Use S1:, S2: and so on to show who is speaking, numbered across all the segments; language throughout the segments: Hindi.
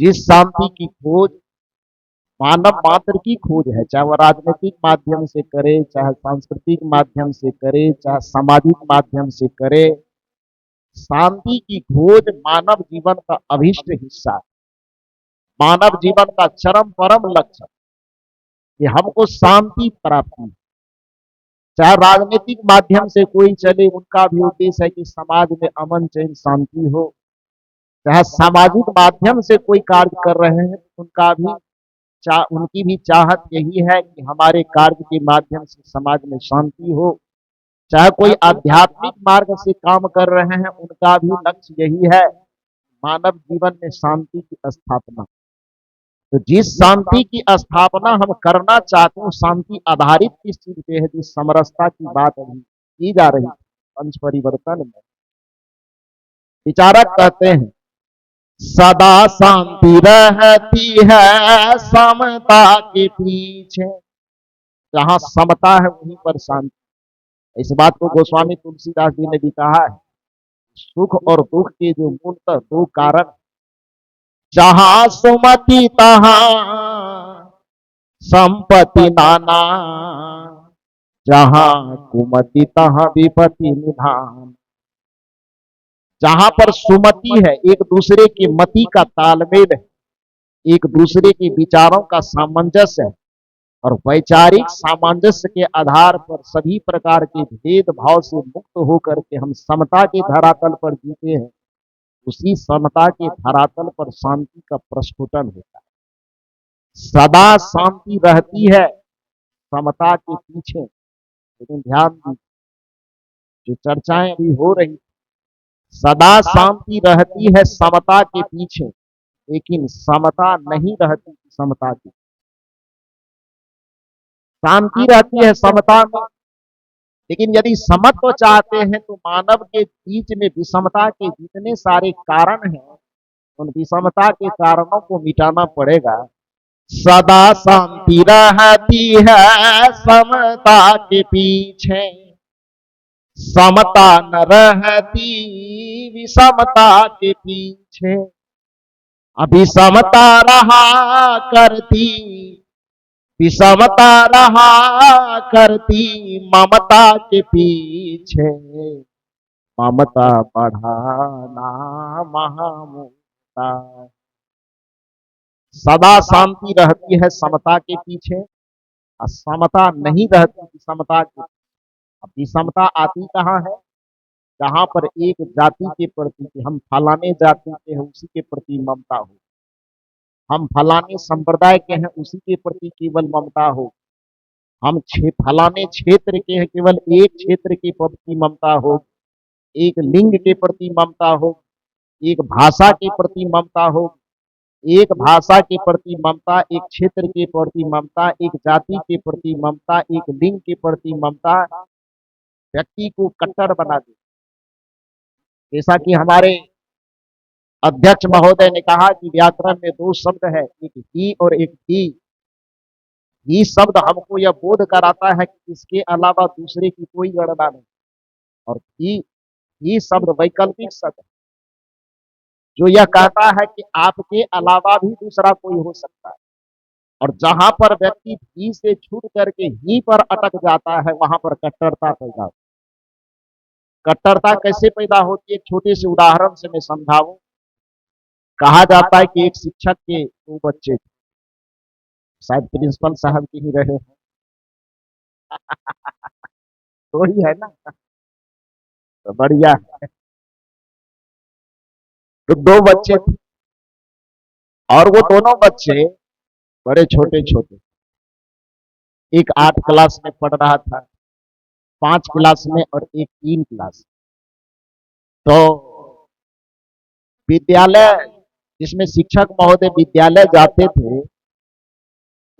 S1: जिस शांति की खोज मानव मात्र की खोज है, चाहे वह राजनीतिक माध्यम से करे, चाहे सांस्कृतिक माध्यम से करे, चाहे सामाजिक माध्यम से करे, शांति की खोज मानव जीवन का अभिष्ट हिस्सा, मानव जीवन का चरम परम लक्ष्य कि हमको शांति प्राप्ति हो। चाहे राजनीतिक माध्यम से कोई चले, उनका भी उद्देश्य है कि समाज में अमन चैन शांति हो। चाहे सामाजिक माध्यम से कोई कार्य कर रहे हैं, उनका भी उनकी भी चाहत यही है कि हमारे कार्य के माध्यम से समाज में शांति हो। चाहे कोई आध्यात्मिक मार्ग से काम कर रहे हैं, उनका भी लक्ष्य यही है, मानव जीवन में शांति की स्थापना। तो जिस शांति की स्थापना हम करना चाहते हैं, शांति आधारित किस चीज पे है? जिस समरसता की बात अभी की जा रही है पंच परिवर्तन में, विचारक कहते हैं सदा शांति रहती है समता के पीछे। जहां समता है वहीं पर शांति। इस बात को गोस्वामी तुलसीदास जी ने भी कहा है, सुख और दुख के जो मूलतः दो कारण, जहां सुमति तहां संपत्ति नाना, जहां कुमति तहां विपत्ति निधान। जहां पर सुमति है, एक दूसरे की मति का तालमेल है, एक दूसरे के विचारों का सामंजस्य है, और वैचारिक सामंजस्य के आधार पर सभी प्रकार के भेदभाव से मुक्त होकर के हम समता के धरातल पर जीते हैं, उसी समता के धरातल पर शांति का प्रस्फुटन होता है। सदा शांति रहती है समता के पीछे। लेकिन ध्यान दीजिए, जो चर्चाएं अभी हो रही, सदा शांति रहती है समता के पीछे, लेकिन समता नहीं रहती समता की। शांति रहती है समता में, लेकिन यदि समत्व चाहते हैं तो मानव के बीच में विषमता के जितने सारे कारण हैं, उन विषमता के कारणों को मिटाना पड़ेगा। सदा शांति रहती है समता के पीछे, समता न रहती विषमता के पीछे। अभिषमता रहा करती, विषमता रहा करती ममता के पीछे, ममता बढ़ाना महामुक्ता। सदा शांति रहती है समता के पीछे, और समता नहीं रहती विषमता के। अब विषमता आती कहाँ है? जहां पर एक जाति के प्रति, हम फलाने जाति के हैं उसी के प्रति ममता हो, हम फलाने संप्रदाय के हैं उसी के प्रति केवल ममता हो, हम फलाने क्षेत्र के हैं केवल एक क्षेत्र के प्रति ममता हो, एक लिंग के प्रति ममता हो, एक भाषा के प्रति ममता हो, एक भाषा के प्रति ममता, एक क्षेत्र के प्रति ममता, एक जाति के प्रति ममता, एक लिंग के प्रति ममता, व्यक्ति को कट्टर बना दे। जैसा कि हमारे अध्यक्ष महोदय ने कहा कि व्याकरण में दो शब्द है, एक ही और एक ही। ही शब्द हमको यह बोध कराता है कि इसके अलावा दूसरे की कोई गणना नहीं, और ही शब्द वैकल्पिक शब्द है, जो यह कहता है कि आपके अलावा भी दूसरा कोई हो सकता है। और जहां पर व्यक्ति ही से छूट करके ही पर अटक जाता है, वहां पर कट्टरता पैदा होती है। कट्टरता कैसे पैदा होती है? एक छोटे से उदाहरण से मैं समझाऊं। कहा जाता है कि एक शिक्षक के दो बच्चे थे, शायद प्रिंसिपल साहब की ही रहे हैं। तो ही है ना, तो बढ़िया है। तो दो बच्चे थे, और वो दोनों बच्चे बड़े छोटे छोटे, एक 8 क्लास में पढ़ रहा था, 5 क्लास में, और एक 3 क्लास। तो विद्यालय जिसमें शिक्षक महोदय विद्यालय जाते थे,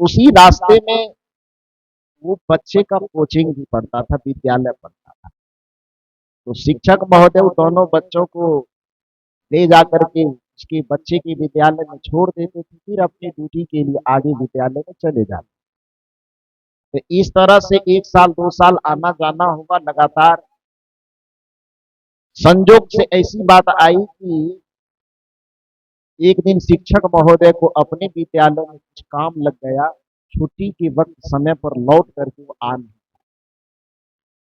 S1: उसी रास्ते में वो बच्चे का कोचिंग भी पढ़ता था, विद्यालय पढ़ता था। तो शिक्षक महोदय वो दोनों बच्चों को ले जाकर के उसके बच्चे के विद्यालय में छोड़ देते थे, फिर अपनी ड्यूटी के लिए आगे विद्यालय में चले जाते। तो इस तरह से 1 साल 2 साल आना जाना हुआ लगातार। संजोग से ऐसी बात आई कि एक दिन शिक्षक महोदय को अपने विद्यालय में कुछ काम लग गया, छुट्टी के वक्त समय पर लौट करके वो आ नहीं।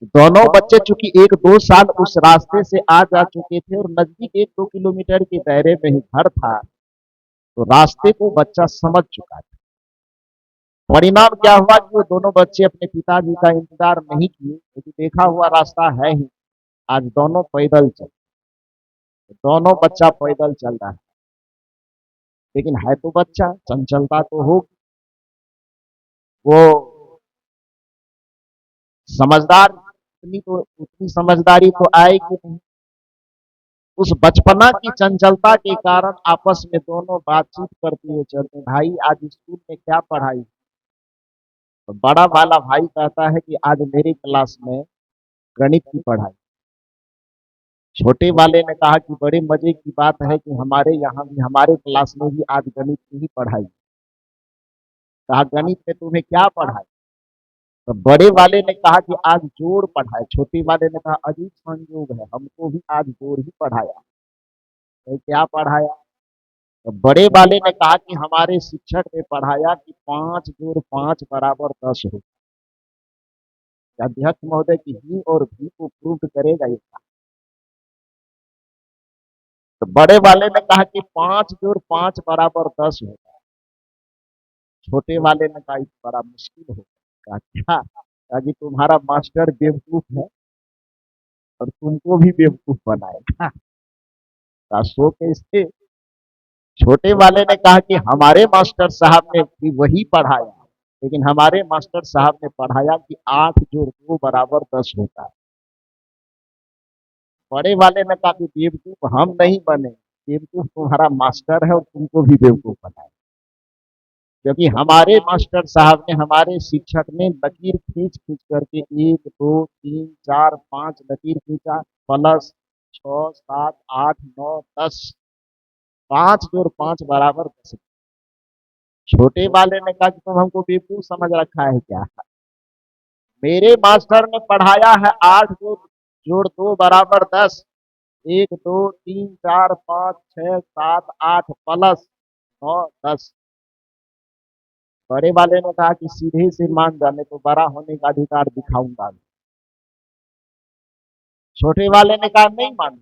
S1: दोनों बच्चे चूंकि 1-2 साल उस रास्ते से आ जा चुके थे और नजदीक 1-2 किलोमीटर के दायरे में ही घर था, तो रास्ते को बच्चा समझ चुका था। परिणाम क्या हुआ कि वो दोनों बच्चे अपने पिताजी का इंतजार नहीं किए, क्योंकि देखा हुआ रास्ता है ही। आज दोनों पैदल चल, दोनों बच्चा पैदल चल रहा है, लेकिन है तो बच्चा, चंचलता तो होगी। वो समझदार, उतनी समझदारी तो आएगी नहीं। उस बचपना की चंचलता के कारण आपस में दोनों बातचीत करते हुए चलते, भाई आज स्कूल में क्या पढ़ाई? तो बड़ा वाला भाई कहता है कि आज मेरे क्लास में गणित की पढ़ाई। छोटे वाले ने कहा कि बड़े मजे की बात है कि हमारे यहाँ भी, हमारे क्लास में भी आज गणित की ही पढ़ाई। कहा गणित में तुम्हें क्या पढ़ाई? तो बड़े वाले ने कहा कि आज जोड़ पढ़ाए। छोटे वाले ने कहा अजीब संयोग है, हमको भी आज जोड़ ही पढ़ाया। तो क्या पढ़ाया? तो बड़े वाले ने कहा कि हमारे शिक्षक ने पढ़ाया कि 5 जोड़ 5 बराबर 10 हो। अध्यक्ष महोदय की ही और भी को प्रूव करेगा ये। तो बड़े वाले ने कहा कि 5 जोड़ 5 बराबर 10 होगा। छोटे वाले ने कहा बड़ा मुश्किल होगा। कहा क्या कि तुम्हारा मास्टर बेवकूफ है और तुमको भी बेवकूफ बनाएगा। सो कैसे? छोटे वाले ने कहा कि हमारे मास्टर साहब ने भी वही पढ़ाया, लेकिन हमारे मास्टर साहब ने पढ़ाया कि 8 जोड़ 2 बराबर 10 होता है। बड़े वाले ने कहा कि बेवकूफ हम नहीं बने, बेवकूफ तुम्हारा मास्टर है और तुमको भी बेवकूफ बनाए, क्योंकि हमारे मास्टर साहब ने, हमारे शिक्षक ने लकीर खींच खींच करके 1 2 3 4 5 लकीर खींचा, प्लस 6 7 8 9 10, 5 जोड़ 5 बराबर 10। छोटे वाले ने कहा कि तुम हमको बेवकूफ समझ रखा है क्या? मेरे मास्टर ने पढ़ाया है 8 जोड़ 2 बराबर 10, 1 2 3 4 5 6 7 8 प्लस 9 10। बड़े वाले ने कहा कि सीधे से मान जाने तो बड़ा होने का अधिकार दिखाऊंगा। छोटे वाले ने कहा नहीं मान,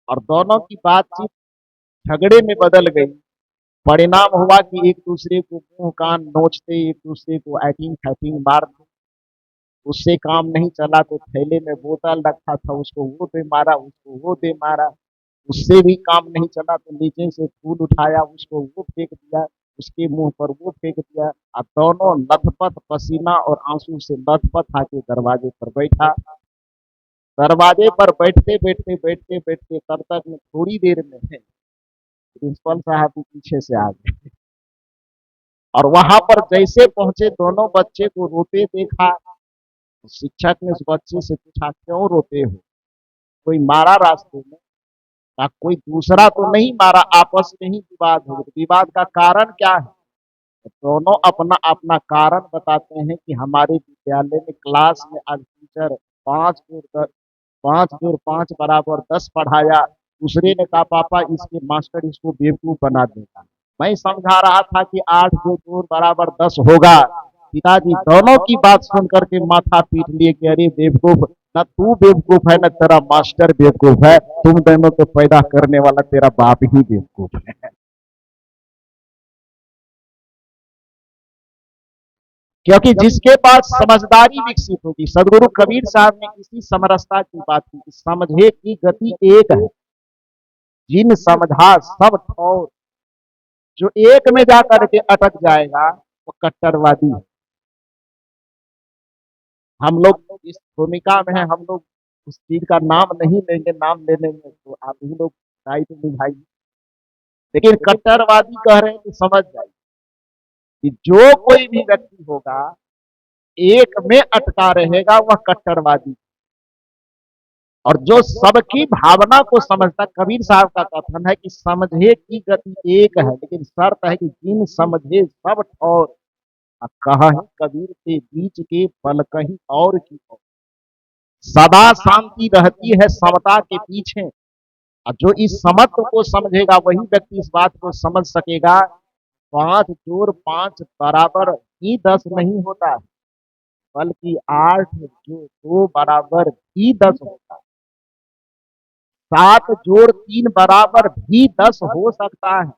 S1: और दोनों की बातचीत झगड़े में बदल गई। परिणाम हुआ कि एक दूसरे को मुंह कान नोचते, एक दूसरे को ऐटिंग फैटिंग मारते। उससे काम नहीं चला तो थैले में बोतल रखा था, उसको वो दे मारा, उसको वो दे मारा। उससे भी काम नहीं चला तो नीचे से फूल उठाया, उसको वो फेंक दिया, उसके मुंह पर वो फेंक दिया। अब दोनों लथपथ, पसीना और आंसू से लथपथ आके दरवाजे पर बैठा। दरवाजे पर बैठते बैठते बैठते बैठते तब तक में थोड़ी देर में प्रिंसिपल साहब भी पीछे से आ गए, और वहां पर जैसे पहुंचे दोनों बच्चे को रोते देखा। शिक्षक ने उस बच्चे से पूछा क्यों रोते हो? कोई मारा रास्ते में? या कोई दूसरा तो नहीं मारा, आपस में ही विवाद हो गया। विवाद का कारण क्या है? तो दोनों अपना अपना कारण बताते हैं कि हमारे विद्यालय में क्लास में आज टीचर 5 जोड़ 5 पढ़ाया। दूसरे ने कहा पापा इसके मास्टर इसको बेवकूफ बना देगा। मैं समझा रहा था कि 8 जोड़ 2 बराबर 10 होगा। पिताजी दोनों की बात सुन करके माथा पीट लिए कि अरे बेवकूफ, न तू बेवकूफ है न तेरा मास्टर बेवकूफ है, तुम दोनों को पैदा करने वाला तेरा बाप ही बेवकूफ है। क्योंकि जिसके पास समझदारी विकसित होगी, सदगुरु कबीर साहब ने इसी समरसता की बात की, समझे की गति एक है, जिन समझा सब ठौर। जो एक में जाकर के अटक जाएगा वो कट्टरवादी है। हम लोग इस भूमिका में है, हम लोग उस चीज का नाम नहीं लेंगे, नाम लेने में तो आप ही लोग दायित्व निभाइए। लेकिन कट्टरवादी कह रहे हैं तो समझ जाइए कि जो कोई भी व्यक्ति होगा एक में अटका रहेगा वह कट्टरवादी। और जो सबकी भावना को समझता, कबीर साहब का कथन है कि समझे की गति एक है, लेकिन शर्त है कि जिन समझे सब ठौर। कहा है कबीर के बीच के पल कहीं और की ओर। सदा शांति रहती है समता के पीछे। और जो इस समत्व को समझेगा वही व्यक्ति इस बात को समझ सकेगा, 5 जोड़ 5 बराबर ही 10 नहीं होता है, बल्कि 8 जो 2 बराबर भी 10 होता है। 7 जोड़ 3 बराबर भी 10 हो सकता है।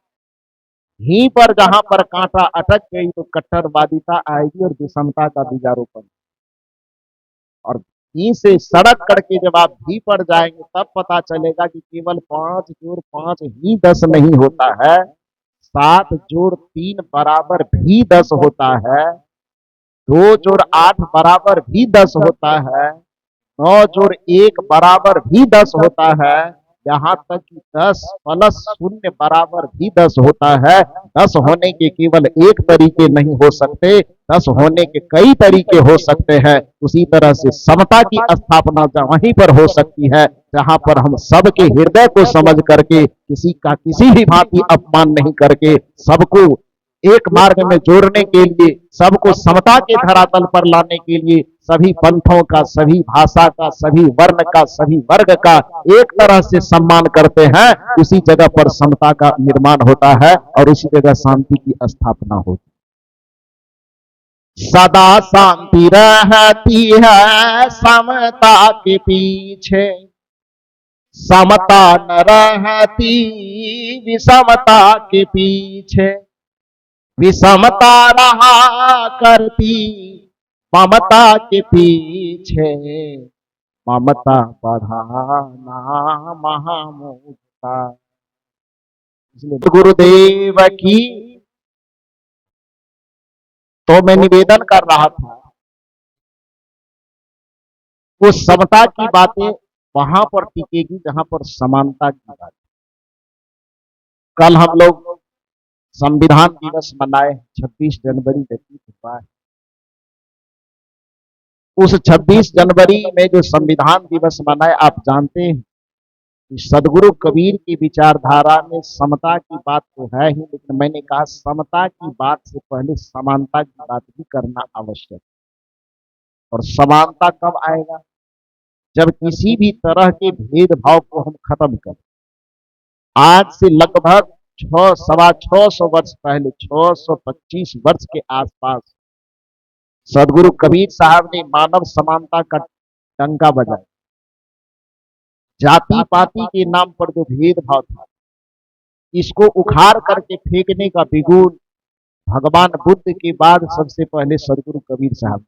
S1: यहीं पर जहां पर कांटा अटक गई तो कट्टरवादिता आएगी और विषमता का बीजारोपण। और भी से सड़क करके जब आप भी पर जाएंगे तब पता चलेगा कि केवल 5 जोड़ 5 ही 10 नहीं होता है, 7 जोड़ 3 बराबर भी 10 होता है, 2 जोड़ 8 बराबर भी 10 होता है, 9 जोड़ 1 बराबर भी 10 होता है, यहाँ तक कि 10 प्लस 0 बराबर भी 10 होता है। 10 होने के केवल एक तरीके नहीं हो सकते, 10 होने के कई तरीके हो सकते हैं। उसी तरह से समता की स्थापना वहीं पर हो सकती है जहां पर हम सबके हृदय को समझ करके किसी का किसी भी भांति अपमान नहीं करके सबको एक मार्ग में जोड़ने के लिए, सबको समता के धरातल पर लाने के लिए, सभी पंथों का, सभी भाषा का, सभी वर्ण का, सभी वर्ग का एक तरह से सम्मान करते हैं, उसी जगह पर समता का निर्माण होता है और उसी जगह शांति की स्थापना होती है। सदा शांति रहती है समता के पीछे, समता न रहती विषमता के पीछे, विषमता रहा करती ममता के पीछे, ममता बढ़ाना महामूर्खता। इसलिए गुरुदेव की तो मैं निवेदन कर रहा था, वो समता की बातें वहां पर टिकेगी जहां पर समानता की बात। कल हम लोग संविधान दिवस मनाए, 26 जनवरी व्यतीत हुआ है। उस 26 जनवरी में जो संविधान दिवस मनाए, आप जानते हैं कि सदगुरु कबीर की विचारधारा में समता की बात तो है ही, लेकिन मैंने कहा समता की बात से पहले समानता की बात भी करना आवश्यक। और समानता कब आएगा? जब किसी भी तरह के भेदभाव को हम खत्म करें। आज से लगभग 600 वर्ष पहले, 625 वर्ष के आसपास सदगुरु कबीर साहब ने मानव समानता का डंका बजाया। जाति पाति के नाम पर जो भेदभाव था, इसको उखाड़ करके फेंकने का बिगुल भगवान बुद्ध के बाद सबसे पहले सदगुरु कबीर साहब।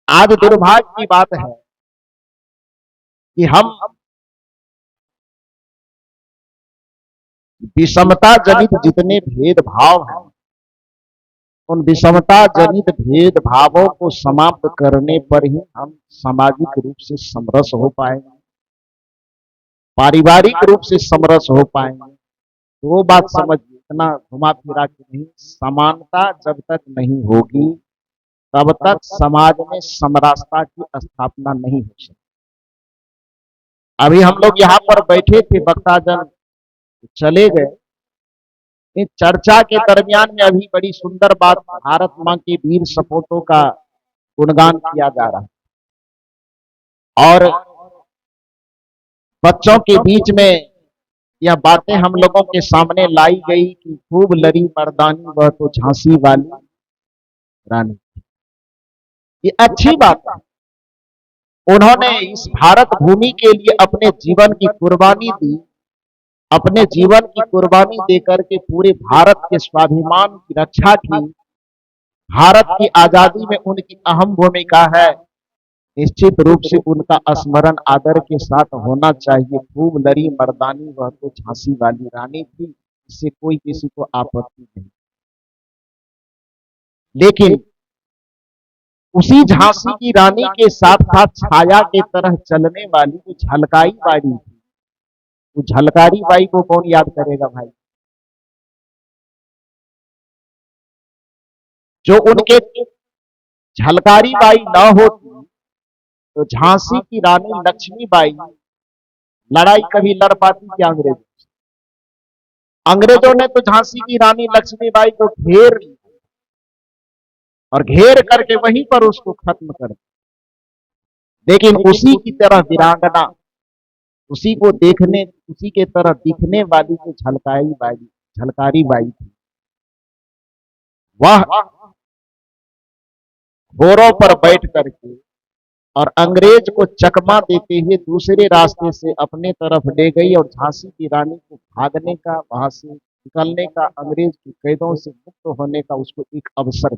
S1: आज दुर्भाग्य की बात है कि हम विषमता जनित जितने भेदभाव हैं, उन विषमता जनित भेदभावों को समाप्त करने पर ही हम सामाजिक रूप से समरस हो पाएंगे, पारिवारिक रूप से समरस हो पाएंगे। वो बात समझ, इतना घुमा फिरा के नहीं, समानता जब तक नहीं होगी तब तक समाज में समरसता की स्थापना नहीं हो सकती। अभी हम लोग यहाँ पर बैठे थे, वक्ताजन चले गए। इस चर्चा के दरमियान में अभी बड़ी सुंदर बात, भारत मां के वीर सपूतों का गुणगान किया जा रहा है और बच्चों के बीच में यह बातें हम लोगों के सामने लाई गई कि खूब लड़ी मर्दानी वह तो झांसी वाली रानी। ये अच्छी बात है, उन्होंने इस भारत भूमि के लिए अपने जीवन की कुर्बानी दी, अपने जीवन की कुर्बानी देकर के पूरे भारत के स्वाभिमान की रक्षा की। भारत की आजादी में उनकी अहम भूमिका है, निश्चित रूप से उनका स्मरण आदर के साथ होना चाहिए। खूब लड़ी मर्दानी वह तो झांसी वाली रानी थी, इससे कोई किसी को आपत्ति नहीं। लेकिन उसी झांसी की रानी के साथ साथ छाया के तरह चलने वाली जो झलकारी बाई थी, वो झलकारी बाई को कौन याद करेगा भाई? जो उनके झलकारी बाई न होती तो झांसी की रानी लक्ष्मीबाई लड़ाई कभी लड़ पाती थी अंग्रेजों से? अंग्रेजों ने तो झांसी की रानी लक्ष्मीबाई को घेर लिया और घेर करके वहीं पर उसको खत्म कर दिया। लेकिन उसी की तरह वीरांगना, उसी को देखने, उसी के तरह दिखने वाली जो झलकारी बाई थी, वह घोड़ों पर बैठ करके और अंग्रेज को चकमा देते हुए दूसरे रास्ते से अपने तरफ ले गई और झांसी की रानी को भागने का, वहां से निकलने का, अंग्रेज की कैदों से मुक्त होने का उसको एक अवसर,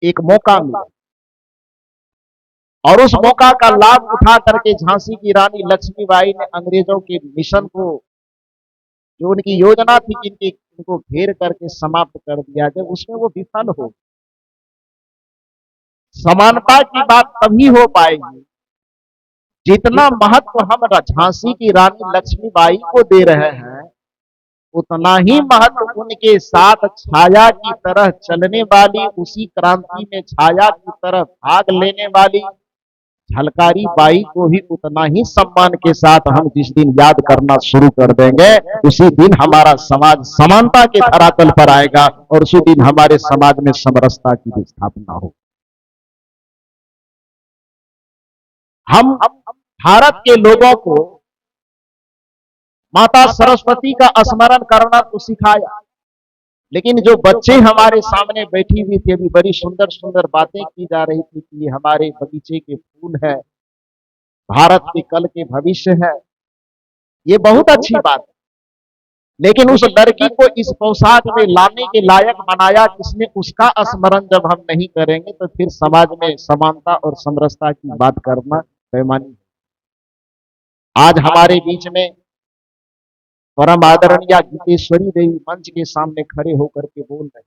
S1: एक मौका मिला। और उस मौका का लाभ उठा करके झांसी की रानी लक्ष्मीबाई ने अंग्रेजों के मिशन को, जो उनकी योजना थी कि इनको घेर करके समाप्त कर दिया जाए, उसमें वो विफल हो। समानता की बात तभी हो पाएगी जितना महत्व हम झांसी की रानी लक्ष्मीबाई को दे रहे हैं, उतना ही महत्व उनके साथ छाया की तरह चलने वाली, उसी क्रांति में छाया की तरह भाग लेने वाली झलकारी बाई को भी उतना ही सम्मान के साथ हम जिस दिन याद करना शुरू कर देंगे, उसी दिन हमारा समाज समानता के धरातल पर आएगा और उसी दिन हमारे समाज में समरसता की भी स्थापना हो। हम भारत के लोगों को माता सरस्वती का स्मरण करना तो सिखाया, लेकिन जो बच्चे हमारे सामने बैठी हुई थी, अभी बड़ी सुंदर सुंदर बातें की जा रही थी कि ये हमारे बगीचे के फूल है, भारत के कल के भविष्य है, ये बहुत अच्छी बात है। लेकिन उस लड़की को इस पोशाक में लाने के लायक बनाया किसने, उसका स्मरण जब हम नहीं करेंगे तो फिर समाज में समानता और समरसता की बात करना बेईमानी। आज हमारे बीच में परम आदरणीय गीतेश्वरी देवी मंच के सामने खड़े होकर के बोल रहे,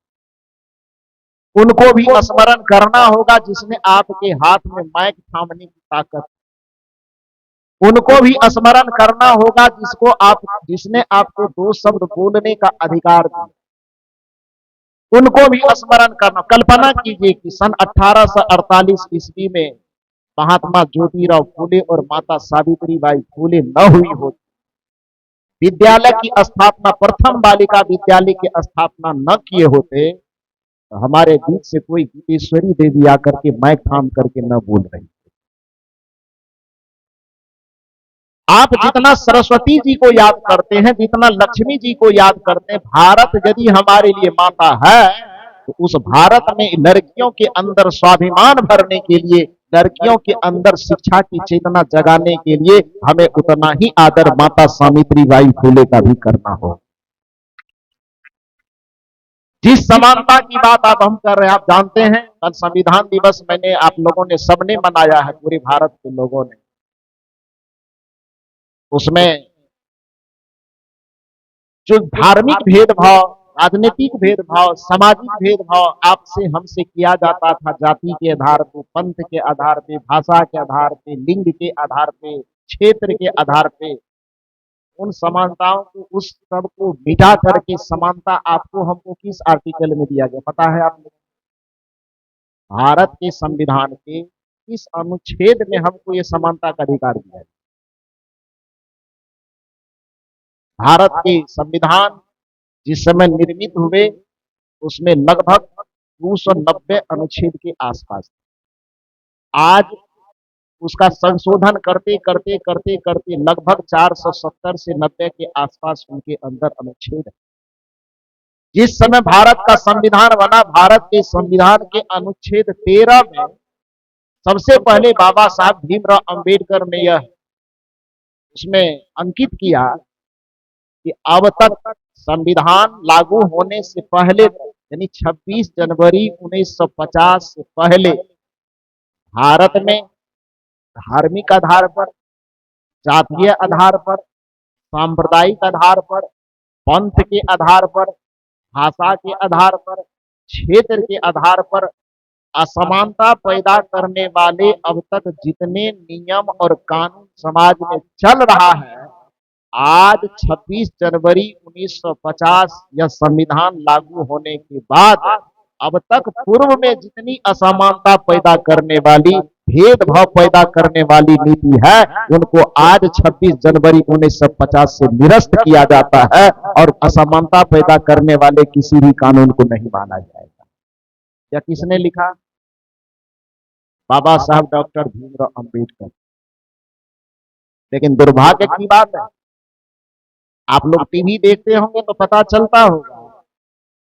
S1: उनको भी स्मरण करना होगा जिसने आपके हाथ में माइक थामने की ताकत, उनको भी स्मरण करना होगा जिसने आपको दो शब्द बोलने का अधिकार दिया, उनको भी स्मरण करना। कल्पना कीजिए कि सन 1848 ईस्वी में महात्मा ज्योतिराव फूले और माता सावित्रीबाई फूले न हुई होती, विद्यालय की स्थापना, प्रथम बालिका विद्यालय की स्थापना न किए होते, तो हमारे बीच से कोई गीतेश्वरी देवी आकर के माइक थाम करके न बोल रही। आप जितना सरस्वती जी को याद करते हैं, जितना लक्ष्मी जी को याद करते हैं, भारत यदि हमारे लिए माता है तो उस भारत में लड़कियों के अंदर स्वाभिमान भरने के लिए, लड़कियों के अंदर शिक्षा की चेतना जगाने के लिए हमें उतना ही आदर माता सावित्रीबाई फूले का भी करना हो। जिस समानता की बात आप हम कर रहे हैं, आप जानते हैं कल संविधान दिवस मैंने, आप लोगों ने सबने मनाया है, पूरे भारत के लोगों ने। उसमें जो धार्मिक भेदभाव, राजनीतिक भेदभाव, सामाजिक भेदभाव आपसे हमसे किया जाता था, जाति के आधार पे, पंथ के आधार पे, भाषा के आधार पे, लिंग के आधार पे, क्षेत्र के आधार पे, उन समानताओं को, उस सब को मिटा करके समानता आपको हमको किस आर्टिकल में दिया गया पता है आपको? भारत के संविधान के किस अनुच्छेद में हमको ये समानता का अधिकार दिया है? भारत के संविधान जिस समय निर्मित हुए उसमें लगभग 290 अनुच्छेद के आसपास, आज उसका संशोधन करते करते करते करते लगभग 470 से 90 के आसपास उनके अंदर अनुच्छेद है। जिस समय भारत का संविधान बना, भारत के संविधान के अनुच्छेद 13 में सबसे पहले बाबा साहब भीमराव अंबेडकर ने यह उसमें अंकित किया कि अब तक संविधान लागू होने से पहले, यानी 26 जनवरी 1950 से पहले भारत में धार्मिक आधार पर, जातीय आधार पर, सांप्रदायिक आधार पर, पंथ के आधार पर, भाषा के आधार पर, क्षेत्र के आधार पर असमानता पैदा करने वाले अब तक जितने नियम और कानून समाज में चल रहा है, आज 26 जनवरी 1950 यह संविधान लागू होने के बाद अब तक पूर्व में जितनी असमानता पैदा करने वाली, भेदभाव पैदा करने वाली नीति है, उनको आज 26 जनवरी 1950 से निरस्त किया जाता है और असमानता पैदा करने वाले किसी भी कानून को नहीं माना जाएगा। यह किसने लिखा? बाबा साहब डॉक्टर भीमराव अंबेडकर। लेकिन दुर्भाग्य की बात है, आप लोग टीवी देखते होंगे तो पता चलता होगा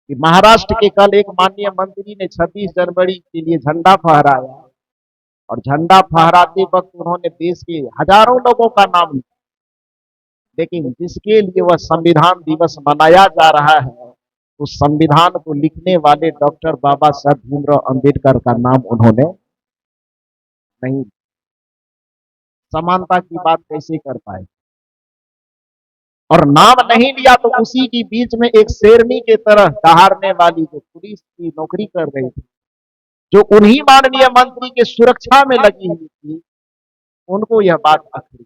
S1: कि महाराष्ट्र के कल एक माननीय मंत्री ने 26 जनवरी के लिए झंडा फहराया, और झंडा फहराते वक्त उन्होंने देश के हजारों लोगों का नाम लिया, लेकिन जिसके लिए वह संविधान दिवस मनाया जा रहा है, उस संविधान को लिखने वाले डॉक्टर बाबा साहब भीमराव अंबेडकर का नाम उन्होंने नहीं। समानता की बात कैसे कर पाए? और नाम नहीं लिया तो उसी के बीच में एक शेरनी के तरह दहाड़ने वाली जो पुलिस की नौकरी कर रही थी, जो उन्हीं माननीय मंत्री के सुरक्षा में लगी हुई थी, उनको यह बात अखरी,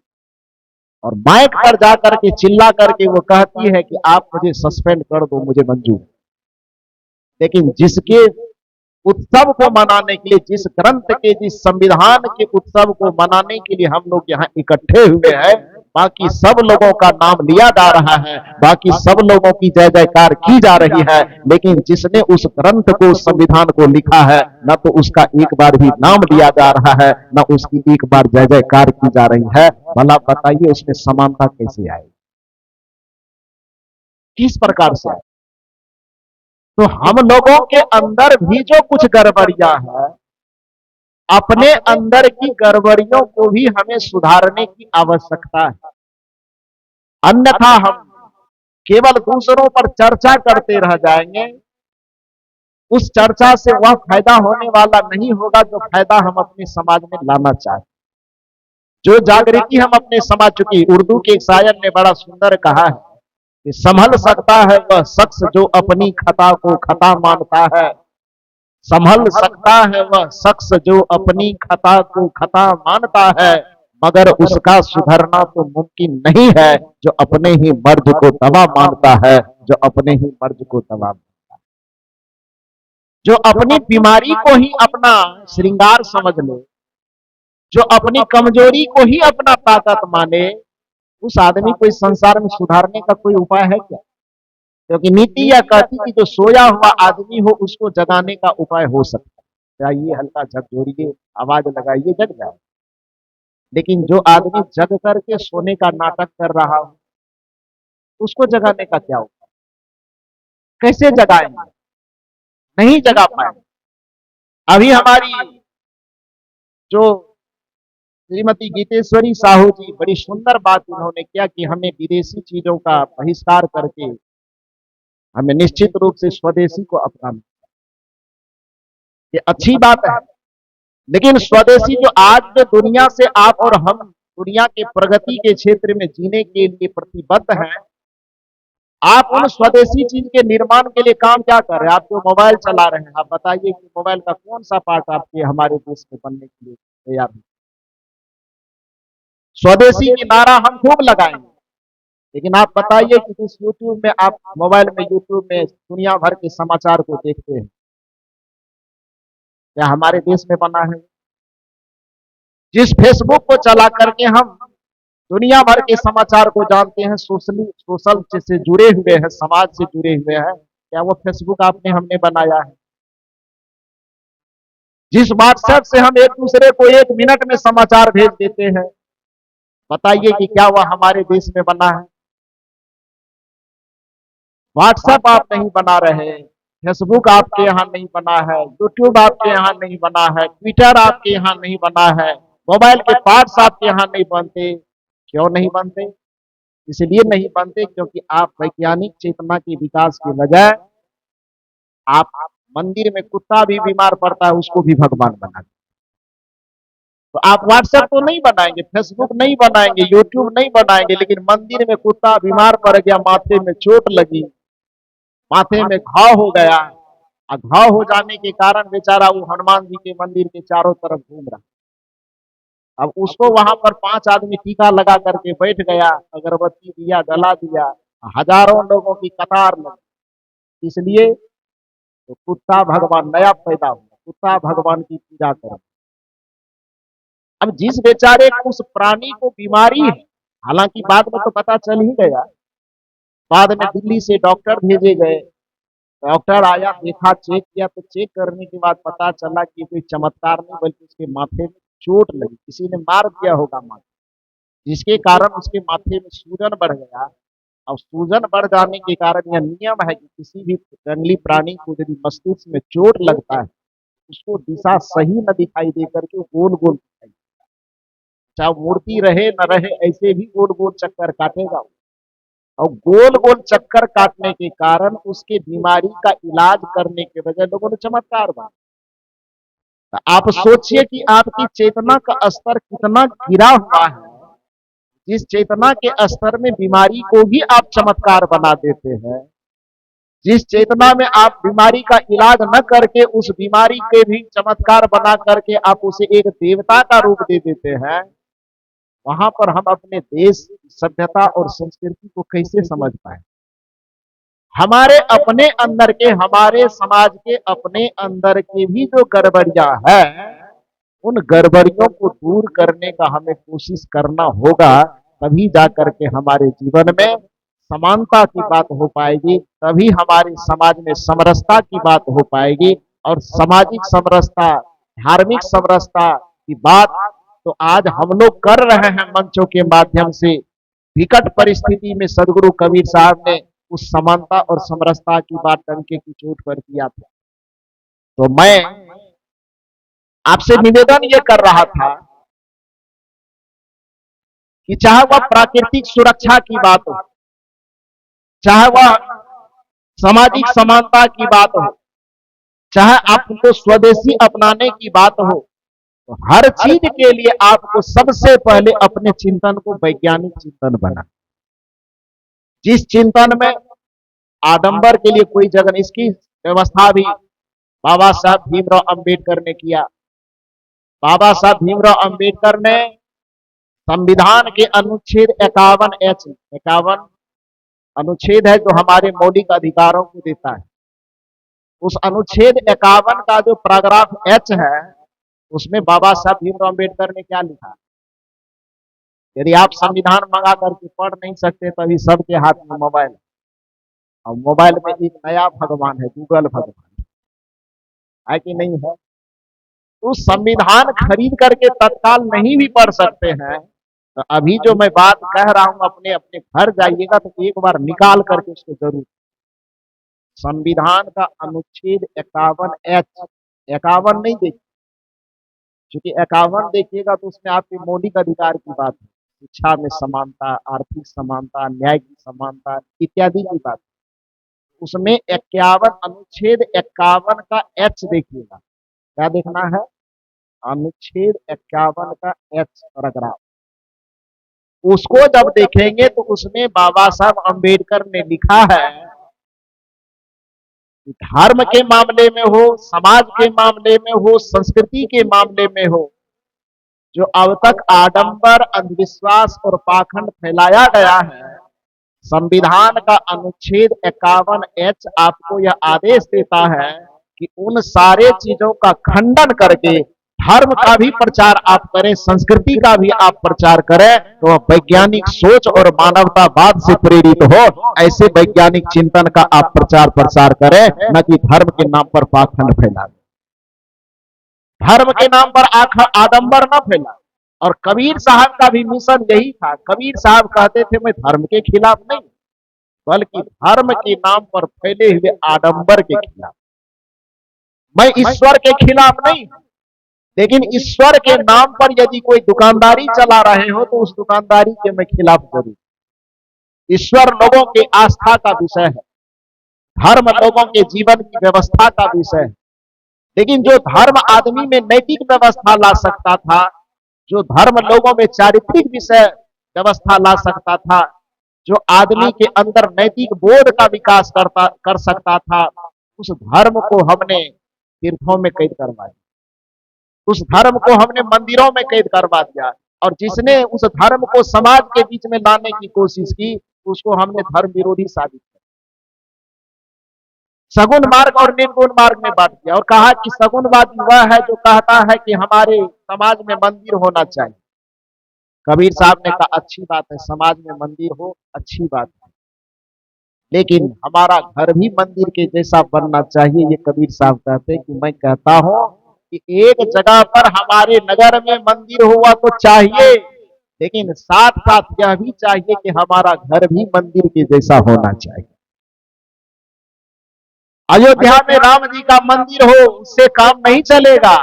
S1: और माइक पर जाकर के चिल्ला करके वो कहती है कि आप मुझे सस्पेंड कर दो, मुझे मंजूर। लेकिन जिसके उत्सव को मनाने के लिए, जिस ग्रंथ के, जिस संविधान के उत्सव को मनाने के लिए हम लोग यहाँ इकट्ठे हुए हैं, बाकी सब लोगों का नाम लिया जा रहा है, बाकी सब लोगों की जय जयकार की जा रही है, लेकिन जिसने उस ग्रंथ को, संविधान को लिखा है, न तो उसका एक बार भी नाम लिया जा रहा है, न उसकी एक बार जय जयकार की जा रही है। भला बताइए उसमें समानता कैसे आए, किस प्रकार से आए? तो हम लोगों के अंदर भी जो कुछ गड़बड़ियां है, अपने अंदर की गड़बड़ियों को भी हमें सुधारने की आवश्यकता है। अन्यथा हम केवल दूसरों पर चर्चा करते रह जाएंगे। उस चर्चा से वह फायदा होने वाला नहीं होगा जो फायदा हम अपने समाज में लाना चाहते, जो जागृति हम अपने समाज। चुकी उर्दू के एक शायर ने बड़ा सुंदर कहा है कि संभल सकता है वह शख्स जो अपनी खता को खता मानता है, संभल सकता है वह शख्स जो अपनी खता को खता मानता है, मगर उसका सुधरना तो मुमकिन नहीं है जो अपने ही मर्ज को दवा मानता है, जो अपने ही मर्ज को दवा मानता है, जो अपनी बीमारी को ही अपना श्रृंगार समझ ले, जो अपनी कमजोरी को ही अपना ताकत माने, उस आदमी को इस संसार में सुधारने का कोई उपाय है क्या? क्योंकि नीति यह कहती कि जो सोया हुआ आदमी हो उसको जगाने का उपाय हो सकता है। जाइए, हल्का झकझोरिए, आवाज लगाइए, जग जाए। लेकिन जो आदमी जग करके सोने का नाटक कर रहा हो, उसको जगाने का क्या उपाय? कैसे जगाएंगे? नहीं जगा पाए। अभी हमारी जो श्रीमती गीतेश्वरी साहू जी, बड़ी सुंदर बात उन्होंने किया कि हमें विदेशी चीजों का बहिष्कार करके हमें निश्चित रूप से स्वदेशी को अपनाना, ये अच्छी बात है। लेकिन स्वदेशी जो आज जो दुनिया से आप और हम दुनिया के प्रगति के क्षेत्र में जीने के लिए प्रतिबद्ध हैं, आप उन स्वदेशी चीज के निर्माण के लिए काम क्या कर रहे हैं? आप जो मोबाइल चला रहे हैं, आप बताइए कि मोबाइल का कौन सा पार्ट आपके हमारे देश में बनने के लिए तैयार है? स्वदेशी की नारा हम खूब लगाएंगे, लेकिन आप बताइए कि जिस यूट्यूब में आप मोबाइल में, यूट्यूब में दुनिया भर के समाचार को देखते हैं, क्या हमारे देश में बना है? जिस फेसबुक को चला करके हम दुनिया भर के समाचार को जानते हैं, सोशल से जुड़े हुए हैं, समाज से जुड़े हुए हैं, क्या वो फेसबुक आपने हमने बनाया है? जिस व्हाट्सएप से हम एक दूसरे को 1 मिनट में समाचार भेज देते हैं, बताइए कि क्या वह हमारे देश में बना है? व्हाट्सएप आप नहीं बना रहे, फेसबुक आपके यहाँ नहीं बना है, यूट्यूब आपके यहाँ नहीं बना है, ट्विटर आपके यहाँ नहीं बना है, मोबाइल के पार्ट्स आपके यहाँ नहीं बनते। क्यों नहीं बनते? इसलिए नहीं बनते क्योंकि आप वैज्ञानिक चेतना के विकास के बजाय आप मंदिर में कुत्ता भी बीमार पड़ता है उसको भी भगवान बना देते। तो आप व्हाट्सएप तो नहीं बनाएंगे, फेसबुक नहीं बनाएंगे, यूट्यूब नहीं बनाएंगे, लेकिन मंदिर में कुत्ता बीमार पड़ गया, माथे में चोट लगी, माथे में घाव हो गया, और घाव हो जाने के कारण बेचारा वो हनुमान जी के मंदिर के चारों तरफ घूम रहा। अब उसको वहां पर 5 आदमी टीका लगा करके बैठ गया, अगरबत्ती दिया, जला दिया, हजारों लोगों की कतार लगी। इसलिए तो कुत्ता भगवान नया पैदा हुआ, कुत्ता भगवान की पूजा करो। अब जिस बेचारे को, उस प्राणी को बीमारी है, हालांकि बाद में तो पता चल ही गया, बाद में दिल्ली से डॉक्टर भेजे गए, डॉक्टर आया, देखा, चेक किया, तो चेक करने के बाद पता चला कि कोई चमत्कार नहीं बल्कि उसके माथे में चोट लगी, किसी ने मार दिया होगा माथे, जिसके कारण उसके माथे में सूजन बढ़ गया। अब सूजन बढ़ जाने के कारण यह नियम है कि किसी भी जंगली प्राणी को यदि मस्तिष्क में चोट लगता है, उसको दिशा सही न दिखाई दे करके वो गोल गोल दिखाई देता है। चाहे मूर्ति रहे न रहे, ऐसे भी गोल गोल चक्कर काटेगा वो। और गोल गोल चक्कर काटने के कारण उसके बीमारी का इलाज करने के बजाय लोगों ने चमत्कार बना। तो आप सोचिए कि आपकी चेतना का स्तर कितना गिरा हुआ है, जिस चेतना के स्तर में बीमारी को भी आप चमत्कार बना देते हैं, जिस चेतना में आप बीमारी का इलाज न करके उस बीमारी के भी चमत्कार बना करके आप उसे एक देवता का रूप दे देते हैं, वहां पर हम अपने देश, सभ्यता और संस्कृति को कैसे समझ पाए। हमारे अपने अंदर के, हमारे समाज के अपने अंदर के भी जो गड़बड़ियां है, उन गड़बड़ियों को दूर करने का हमें कोशिश करना होगा। तभी जाकर के हमारे जीवन में समानता की बात हो पाएगी, तभी हमारे समाज में समरसता की बात हो पाएगी। और सामाजिक समरसता, धार्मिक समरसता की बात तो आज हम लोग कर रहे हैं मंचों के माध्यम से। विकट परिस्थिति में सदगुरु कबीर साहब ने उस समानता और समरसता की बात डंके की चोट पर किया था। तो मैं आपसे निवेदन ये कर रहा था कि चाहे वह प्राकृतिक सुरक्षा की बात हो, चाहे वह सामाजिक समानता की बात हो, चाहे आपको स्वदेशी अपनाने की बात हो, तो हर चीज के लिए आपको सबसे पहले अपने चिंतन को वैज्ञानिक चिंतन बना। जिस चिंतन में आडंबर के लिए कोई जगह नहीं, इसकी व्यवस्था भी बाबा साहब भीमराव अंबेडकर ने किया। बाबा साहब भीमराव अंबेडकर ने संविधान के अनुच्छेद 51H, 51 अनुच्छेद है जो हमारे मौलिक अधिकारों को देता है। उस अनुच्छेद 51 का जो पैराग्राफ H है, उसमें बाबा साहब भीमराव अंबेडकर ने क्या लिखा। यदि आप संविधान मंगा करके पढ़ नहीं सकते, तभी सबके हाथ में मोबाइल, और मोबाइल में एक नया भगवान है, गूगल भगवान, है कि नहीं है। तो संविधान खरीद करके तत्काल नहीं भी पढ़ सकते हैं, तो अभी जो मैं बात कह रहा हूं, अपने अपने घर जाइएगा तो एक बार निकाल करके उसको जरूर। संविधान का अनुच्छेद 51H, 51 नहीं देखिए, क्योंकि 51 देखिएगा तो उसमें आपके मौलिक अधिकार की बात है, शिक्षा में समानता, आर्थिक समानता, न्याय की समानता इत्यादि की बात। उसमें 51, अनुच्छेद 51 का H देखिएगा, क्या देखना है, अनुच्छेद 51 का H पैराग्राफ। उसको जब देखेंगे तो उसमें बाबा साहब अंबेडकर ने लिखा है, धर्म के मामले में हो, समाज के मामले में हो, संस्कृति के मामले में हो, जो अब तक आडंबर, अंधविश्वास और पाखंड फैलाया गया है, संविधान का अनुच्छेद 51H आपको यह आदेश देता है कि उन सारे चीजों का खंडन करके धर्म का भी प्रचार आप करें, संस्कृति का भी आप प्रचार करें, तो वैज्ञानिक सोच और मानवतावाद से प्रेरित हो, ऐसे वैज्ञानिक चिंतन का आप प्रचार प्रसार करें, न कि धर्म के नाम पर पाखंड फैला, धर्म के नाम पर आडंबर न फैला। और कबीर साहब का भी मिशन यही था। कबीर साहब कहते थे मैं धर्म के खिलाफ नहीं, बल्कि धर्म के नाम पर फैले हुए आडंबर के खिलाफ। मैं ईश्वर के खिलाफ नहीं, लेकिन ईश्वर के नाम पर यदि कोई दुकानदारी चला रहे हो तो उस दुकानदारी के मैं खिलाफ जरूर। ईश्वर लोगों के आस्था का विषय है, धर्म लोगों के जीवन की व्यवस्था का विषय है, लेकिन जो धर्म आदमी में नैतिक व्यवस्था ला सकता था, जो धर्म लोगों में चारित्रिक विषय व्यवस्था ला सकता था, जो आदमी के अंदर नैतिक बोध का विकास कर सकता था, उस धर्म को हमने तीर्थों में कैद करवा दिया, उस धर्म को हमने मंदिरों में कैद करवा दिया। और जिसने उस धर्म को समाज के बीच में लाने की कोशिश की, उसको हमने धर्म विरोधी साबित किया, सगुन मार्ग और निर्गुण मार्ग में बांट दिया, और कहा कि सगुनवादी वह है जो कहता है कि हमारे समाज में मंदिर होना चाहिए। कबीर साहब ने कहा अच्छी बात है, समाज में मंदिर हो, अच्छी बात है, लेकिन हमारा घर भी मंदिर के जैसा बनना चाहिए। ये कबीर साहब कहते हैं कि मैं कहता हूं कि एक जगह पर हमारे नगर में मंदिर हुआ तो चाहिए, लेकिन साथ साथ यह भी चाहिए कि हमारा घर भी मंदिर के जैसा होना चाहिए। अयोध्या में राम जी का मंदिर हो उससे काम नहीं चलेगा।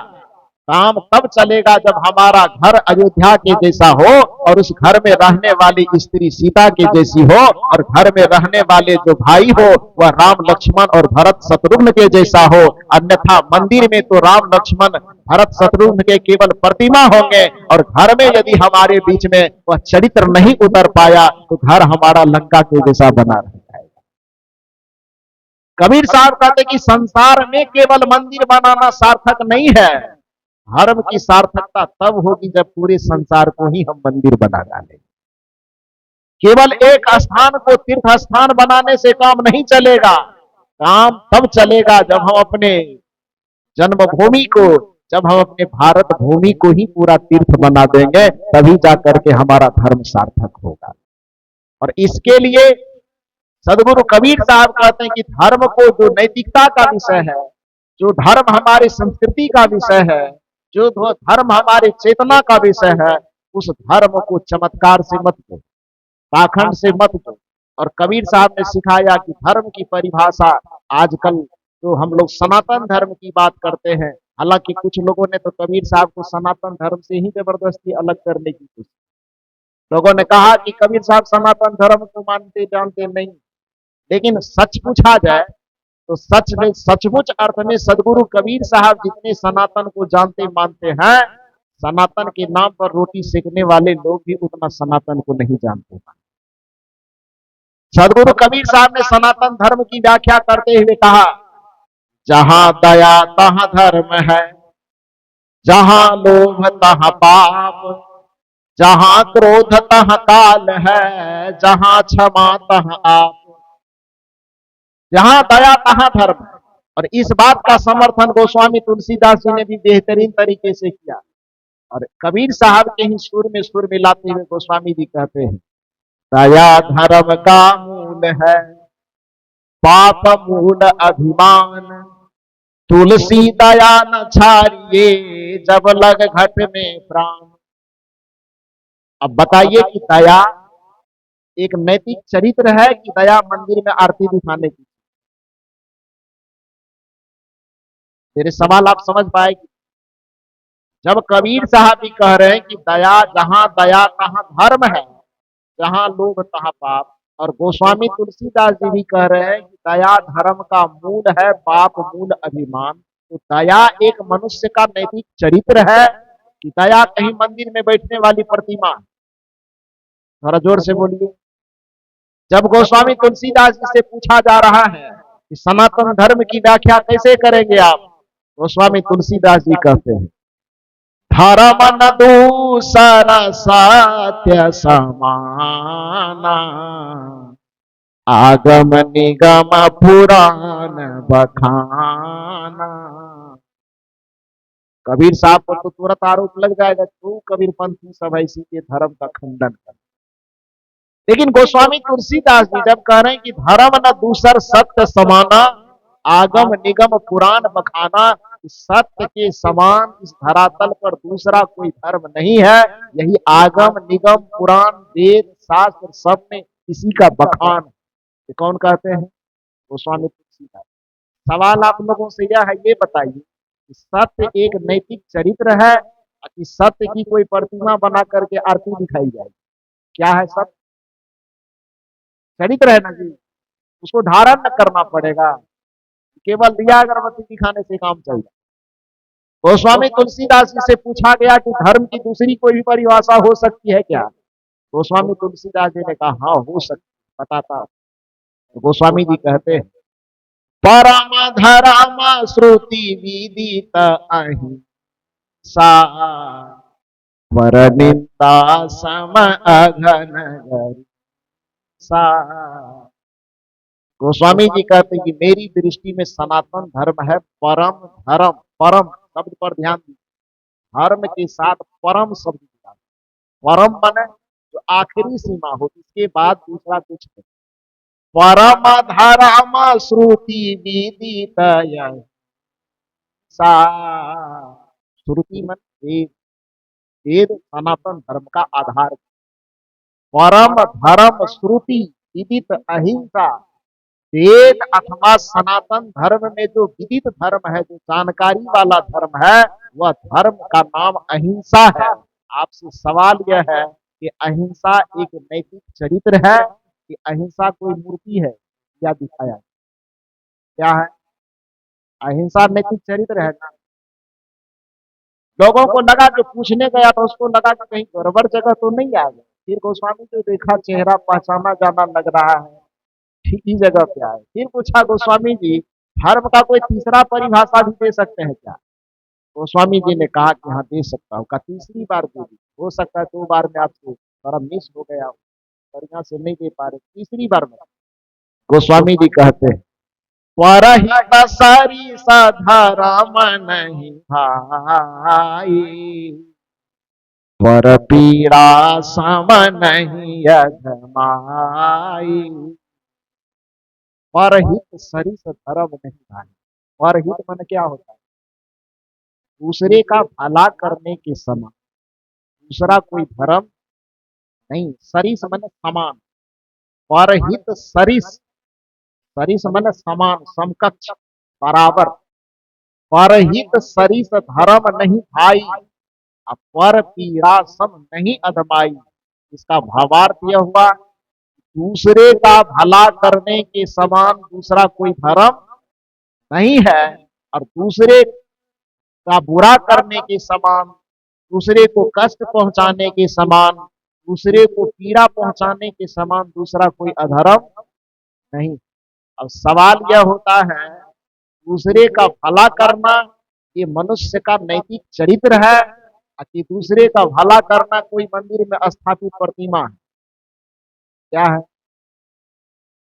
S1: काम तब चलेगा जब हमारा घर अयोध्या के जैसा हो और उस घर में रहने वाली स्त्री सीता के जैसी हो, और घर में रहने वाले जो भाई हो वह राम लक्ष्मण और भरत शत्रुघ्न के जैसा हो। अन्यथा मंदिर में तो राम लक्ष्मण भरत शत्रुघ्न के केवल प्रतिमा होंगे, और घर में यदि हमारे बीच में वह चरित्र नहीं उतर पाया तो घर हमारा लंका के जैसा बना रह जाएगा। कबीर साहब कहते कि संसार में केवल मंदिर बनाना सार्थक नहीं है। धर्म की सार्थकता तब होगी जब पूरे संसार को ही हम मंदिर बना डालें। केवल एक स्थान को तीर्थ स्थान बनाने से काम नहीं चलेगा। काम तब चलेगा जब हम अपने जन्मभूमि को, जब हम अपने भारत भूमि को ही पूरा तीर्थ बना देंगे, तभी जाकर के हमारा धर्म सार्थक होगा। और इसके लिए सदगुरु कबीर साहब कहते हैं कि धर्म को जो नैतिकता का विषय है, जो धर्म हमारी संस्कृति का विषय है, जो धर्म हमारे चेतना का विषय है, उस धर्म को चमत्कार से मत दो, पाखंड से मत दो। और कबीर साहब ने सिखाया कि धर्म की परिभाषा आजकल तो हम लोग सनातन धर्म की बात करते हैं। हालांकि कुछ लोगों ने तो कबीर साहब को सनातन धर्म से ही जबरदस्ती अलग करने की कोशिश। लोगों ने कहा कि कबीर साहब सनातन धर्म को मानते जानते नहीं, लेकिन सच पूछा जाए तो सच में सचमुच अर्थ में सदगुरु कबीर साहब जितने सनातन को जानते मानते हैं, सनातन के नाम पर रोटी सेकने वाले लोग भी उतना सनातन को नहीं जानते। सदगुरु कबीर साहब ने सनातन धर्म की व्याख्या करते हुए कहा, जहां दया तहां धर्म है, जहां लोभ तहां पाप, जहां क्रोध तहां काल है, जहां क्षमा तहां आप। जहां दया तहां धर्म। और इस बात का समर्थन गोस्वामी तुलसीदास जी ने भी बेहतरीन तरीके से किया। और कबीर साहब के ही सुर में मिलाते हुए गोस्वामी जी कहते हैं, दया धर्म का मूल है, पाप मूल अभिमान, तुलसी दया न छाड़िए, जब लग घट में प्राण। अब बताइए कि दया एक नैतिक चरित्र है कि दया मंदिर में आरती दिखाने की? मेरे सवाल आप समझ पाएगी? जब कबीर साहब भी कह रहे हैं कि दया तहां धर्म है, जहां लोभ तहां पाप, और गोस्वामी तुलसीदास जी भी कह रहे हैं कि दया धर्म का मूल है, पाप मूल अभिमान। तो दया एक मनुष्य का नैतिक चरित्र है कि दया कहीं मंदिर में बैठने वाली प्रतिमा? थोड़ा जोर से बोलिए। जब गोस्वामी तुलसीदास जी से पूछा जा रहा है कि सनातन धर्म की व्याख्या कैसे करेंगे आप, गोस्वामी तुलसीदास जी कहते हैं, धर्म न दूसर सत्य समाना, आगम निगम पुराण बखाना। कबीर साहब को तो तुरंत आरोप लग जाएगा, तू कबीर पंथी सब ऐसी के धर्म का खंडन कर। लेकिन गोस्वामी तुलसीदास जी जब कह रहे हैं कि धर्म न दूसर सत्य समाना, आगम निगम पुराण बखाना, सत्य के समान इस धरातल पर दूसरा कोई धर्म नहीं है। यही आगम निगम पुराण वेद शास्त्र सब में इसी का बखान। ये कौन कहते हैं? गोस्वामी तुलसीदास। सवाल आप लोगों से यह है, ये बताइए कि सत्य एक नैतिक चरित्र है कि सत्य की कोई प्रतिमा बना करके आरती दिखाई जाएगी? क्या है सत्य? चरित्र है ना जी, उसको धारण न करना पड़ेगा। केवल दिया अगरबत्ती दिखाने से काम चलता। गोस्वामी तुलसीदास जी से पूछा गया कि धर्म की दूसरी कोई भी परिभाषा हो सकती है क्या? गोस्वामी तुलसीदास जी ने कहा, हाँ हो सकती, बताता। तो गोस्वामी जी कहते हैं, परम धर्म श्रुति विदित अहिंसा, पर निंदा सम अघन सा। गोस्वामी जी कहते हैं कि मेरी दृष्टि में सनातन धर्म है परम धर्म। परम शब्द पर ध्यान दीजिए, धर्म के साथ परम शब्द जुड़ा। परम माने जो आखिरी सीमा हो, इसके बाद दूसरा कुछ नहीं। परम धर्म श्रुति विदित सा। श्रुति मन वेद, वेद सनातन धर्म का आधार। परम धर्म श्रुति विदित अहिंसा। वेद अथवा सनातन धर्म में जो विदित धर्म है, जो जानकारी वाला धर्म है, वह धर्म का नाम अहिंसा है। आपसे सवाल यह है कि अहिंसा एक नैतिक चरित्र है कि अहिंसा कोई मूर्ति है या दिखाया? क्या है? अहिंसा नैतिक चरित्र है ना। लोगों को लगा जो पूछने गया तो उसको लगा कि कहीं गड़बड़ जगह तो नहीं आ गया। फिर गोस्वामी को देखा, चेहरा पहचाना जाना लग रहा है, ठीक ही जगह पे आए। फिर पूछा, गोस्वामी जी धर्म का कोई तीसरा परिभाषा भी दे सकते हैं क्या? गोस्वामी जी ने कहा कि हाँ दे सकता हूँ। का तीसरी बार दे दी। हो सकता है 2 बार में आपसे थोड़ा मिस हो गया, बढ़िया से नहीं दे पा रहे, तीसरी बार में गोस्वामी जी कहते हैं, परहित सरिस धर्म नहीं भाई, पर पीड़ा सम नहीं अधमाई। परहित सरिस धर्म नहीं भाई। परहित मन क्या होता है? दूसरे का भला करने के समान दूसरा कोई धर्म नहीं। सरिस मन समान। परहित सरिस, सरिस मन समान, समकक्ष, बराबर। परहित सरिस धर्म नहीं भाई, पर पीड़ा सम नहीं अधमाई। इसका भावार्थ यह हुआ, दूसरे का भला करने के समान दूसरा कोई धर्म नहीं है, और दूसरे का बुरा करने के समान, दूसरे को कष्ट पहुंचाने के समान, दूसरे को पीड़ा पहुंचाने के समान दूसरा कोई अधर्म नहीं। अब सवाल यह होता है, दूसरे का भला करना ये मनुष्य का नैतिक चरित्र है कि दूसरे का भला करना कोई मंदिर में स्थापित प्रतिमा है? क्या है?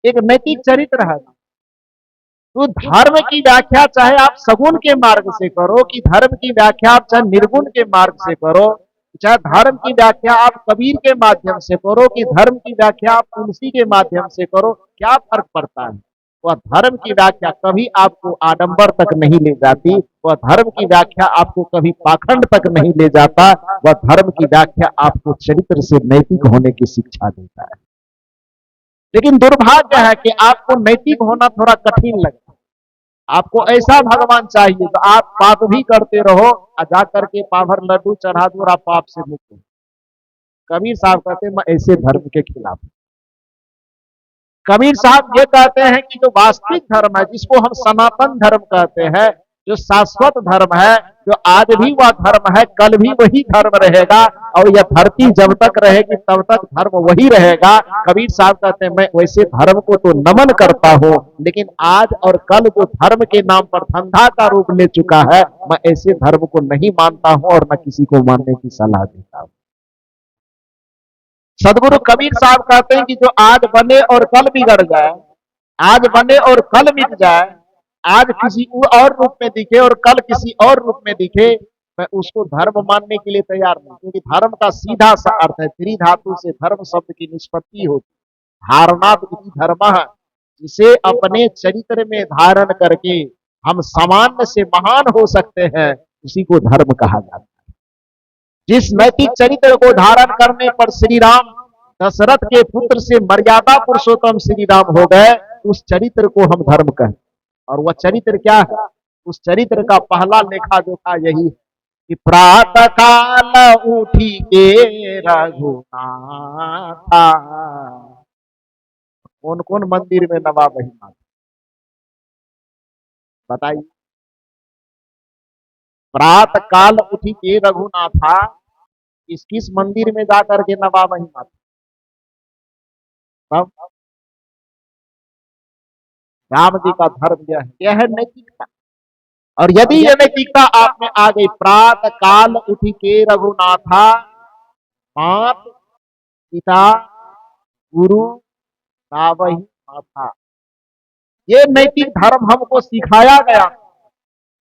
S1: एक नैतिक चरित्र है। तो धर्म की व्याख्या चाहे आप सगुण के मार्ग से करो, कि धर्म की व्याख्या आप चाहे निर्गुण के मार्ग से करो, चाहे धर्म की व्याख्या आप कबीर के माध्यम से करो, कि धर्म की व्याख्या आप तुलसी के माध्यम से करो, क्या फर्क पड़ता है? वह धर्म की व्याख्या कभी आपको आडंबर तक नहीं ले जाती। वह धर्म की व्याख्या आपको कभी पाखंड तक नहीं ले जाता। वह धर्म की व्याख्या आपको चरित्र से नैतिक होने की शिक्षा देता है। लेकिन दुर्भाग्य है कि आपको नैतिक होना थोड़ा कठिन लगता है। आपको ऐसा भगवान चाहिए तो आप पाप भी करते रहो और जा करके पाभर लड्डू चढ़ा दो और आप पाप से मुक्त हो। कबीर साहब कहते हैं मैं ऐसे धर्म के खिलाफ। कबीर साहब ये कहते हैं कि जो वास्तविक धर्म है, जिसको हम सनातन धर्म कहते हैं, जो शाश्वत धर्म है, जो आज भी वह धर्म है, कल भी वही धर्म रहेगा, और यह धरती जब तक रहेगी तब तक धर्म वही रहेगा। कबीर साहब कहते हैं मैं वैसे धर्म को तो नमन करता हूं, लेकिन आज और कल जो धर्म के नाम पर धंधा का रूप ले चुका है, मैं ऐसे धर्म को नहीं मानता हूं और न किसी को मानने की सलाह देता हूं। सदगुरु कबीर साहब कहते हैं कि जो आज बने और कल बिगड़ जाए, आज बने और कल मिट जाए, आज किसी और रूप में दिखे और कल किसी और रूप में दिखे, मैं उसको धर्म मानने के लिए तैयार नहीं। क्योंकि धर्म का सीधा सा अर्थ है, त्रि धातु से धर्म शब्द की निष्पत्ति होती। धारणात इति धर्मः, जिसे अपने चरित्र में धारण करके हम सामान्य से महान हो सकते हैं, उसी को धर्म कहा जाता है। जिस नैतिक चरित्र को धारण करने पर श्री राम दशरथ के पुत्र से मर्यादा पुरुषोत्तम श्री राम हो गए, उस चरित्र को हम धर्म कहें। और वह चरित्र क्या है? उस चरित्र का पहला लेखा जोखा यही है कि प्रातः काल उठी के रघुनाथा। कौन कौन मंदिर में नवा बही माता? बताइए। प्रातः काल उठी के रघुनाथा, किस किस मंदिर में जाकर के नवा बही माता? तब राम जी का धर्म यह है नैतिकता। और यदि यह नैतिकता आप में आ गई, प्रातः काल उठी के रघुनाथा, मात पिता गुरु नावही माथा, ये नैतिक धर्म हमको सिखाया गया।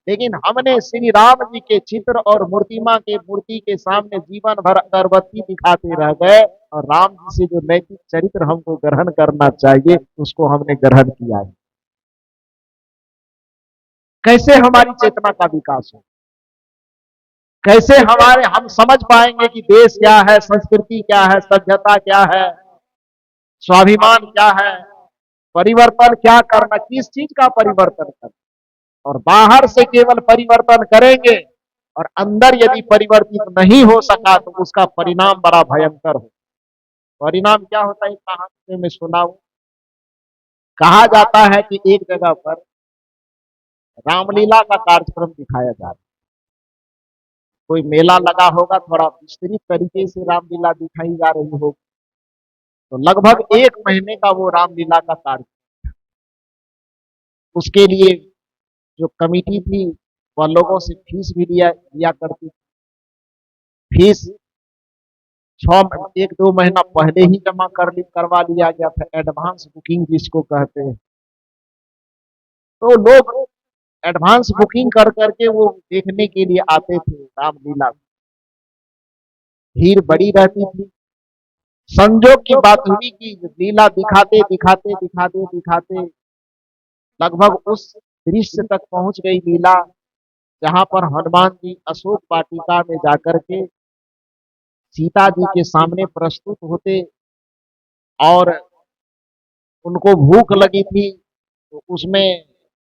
S1: लेकिन हमने श्री राम जी के चित्र और मूर्ति के सामने जीवन भर अगरबत्ती दिखाते रह गए, और राम जी से जो नैतिक चरित्र हमको ग्रहण करना चाहिए उसको हमने ग्रहण किया है। कैसे हमारी चेतना का विकास हो, कैसे हम समझ पाएंगे कि देश क्या है, संस्कृति क्या है, सभ्यता क्या है, स्वाभिमान क्या है, परिवर्तन क्या करना, किस चीज का परिवर्तन करना। और बाहर से केवल परिवर्तन करेंगे और अंदर यदि परिवर्तित नहीं हो सका तो उसका परिणाम बड़ा भयंकर हो। परिणाम क्या होता है, कहानी में सुना हूं। कहा जाता है कि एक जगह पर रामलीला का कार्यक्रम दिखाया जा रहा है। कोई मेला लगा होगा, थोड़ा विस्तृत तरीके से रामलीला दिखाई जा रही होगी। तो लगभग 1 महीने का वो रामलीला का कार्यक्रम, उसके लिए जो कमिटी थी वह लोगों से फीस भी लिया लिया करती थी। फीस 1-2 महीना पहले ही जमा करवा लिया गया था, एडवांस बुकिंग जिसको कहते हैं। तो लोग एडवांस बुकिंग कर करके वो देखने के लिए आते थे रामलीला। भीड़ बड़ी रहती थी। संजोग की बात हुई कि लीला दिखाते दिखाते दिखाते दिखाते लगभग उस दृश्य तक पहुंच गई लीला जहां पर हनुमान जी अशोक वाटिका में जाकर के सीता जी के सामने प्रस्तुत होते और उनको भूख लगी थी। तो उसमें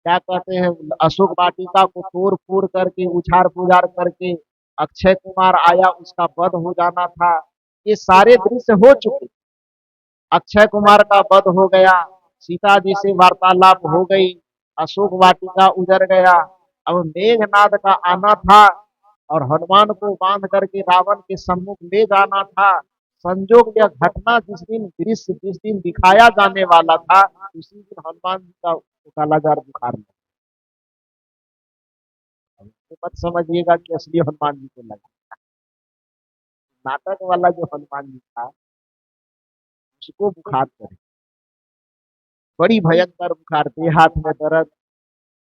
S1: क्या कहते हैं, अशोक वाटिका को तोड़ फोड़ करके उछाड़ पुजार करके अक्षय कुमार आया, उसका वध हो जाना था। ये सारे दृश्य हो चुके। अक्षय कुमार का वध हो गया, सीता जी से वार्तालाप हो गई, अशोक वाटिका उजड़ गया। अब मेघनाद का आना था और हनुमान को बांध करके रावण के सम्मुख ले जाना था। संजोग यह घटना जिस दिन दृश्य जिस दिन दिखाया जाने वाला था उसी दिन हनुमान जी का कालाजार बुखार लगा। तो मत समझिएगा कि असली हनुमान जी को लगा, नाटक वाला जो हनुमान जी था उसको बुखार चढ़े, बड़ी भयंकर बुखार थी, हाथ में दर्द,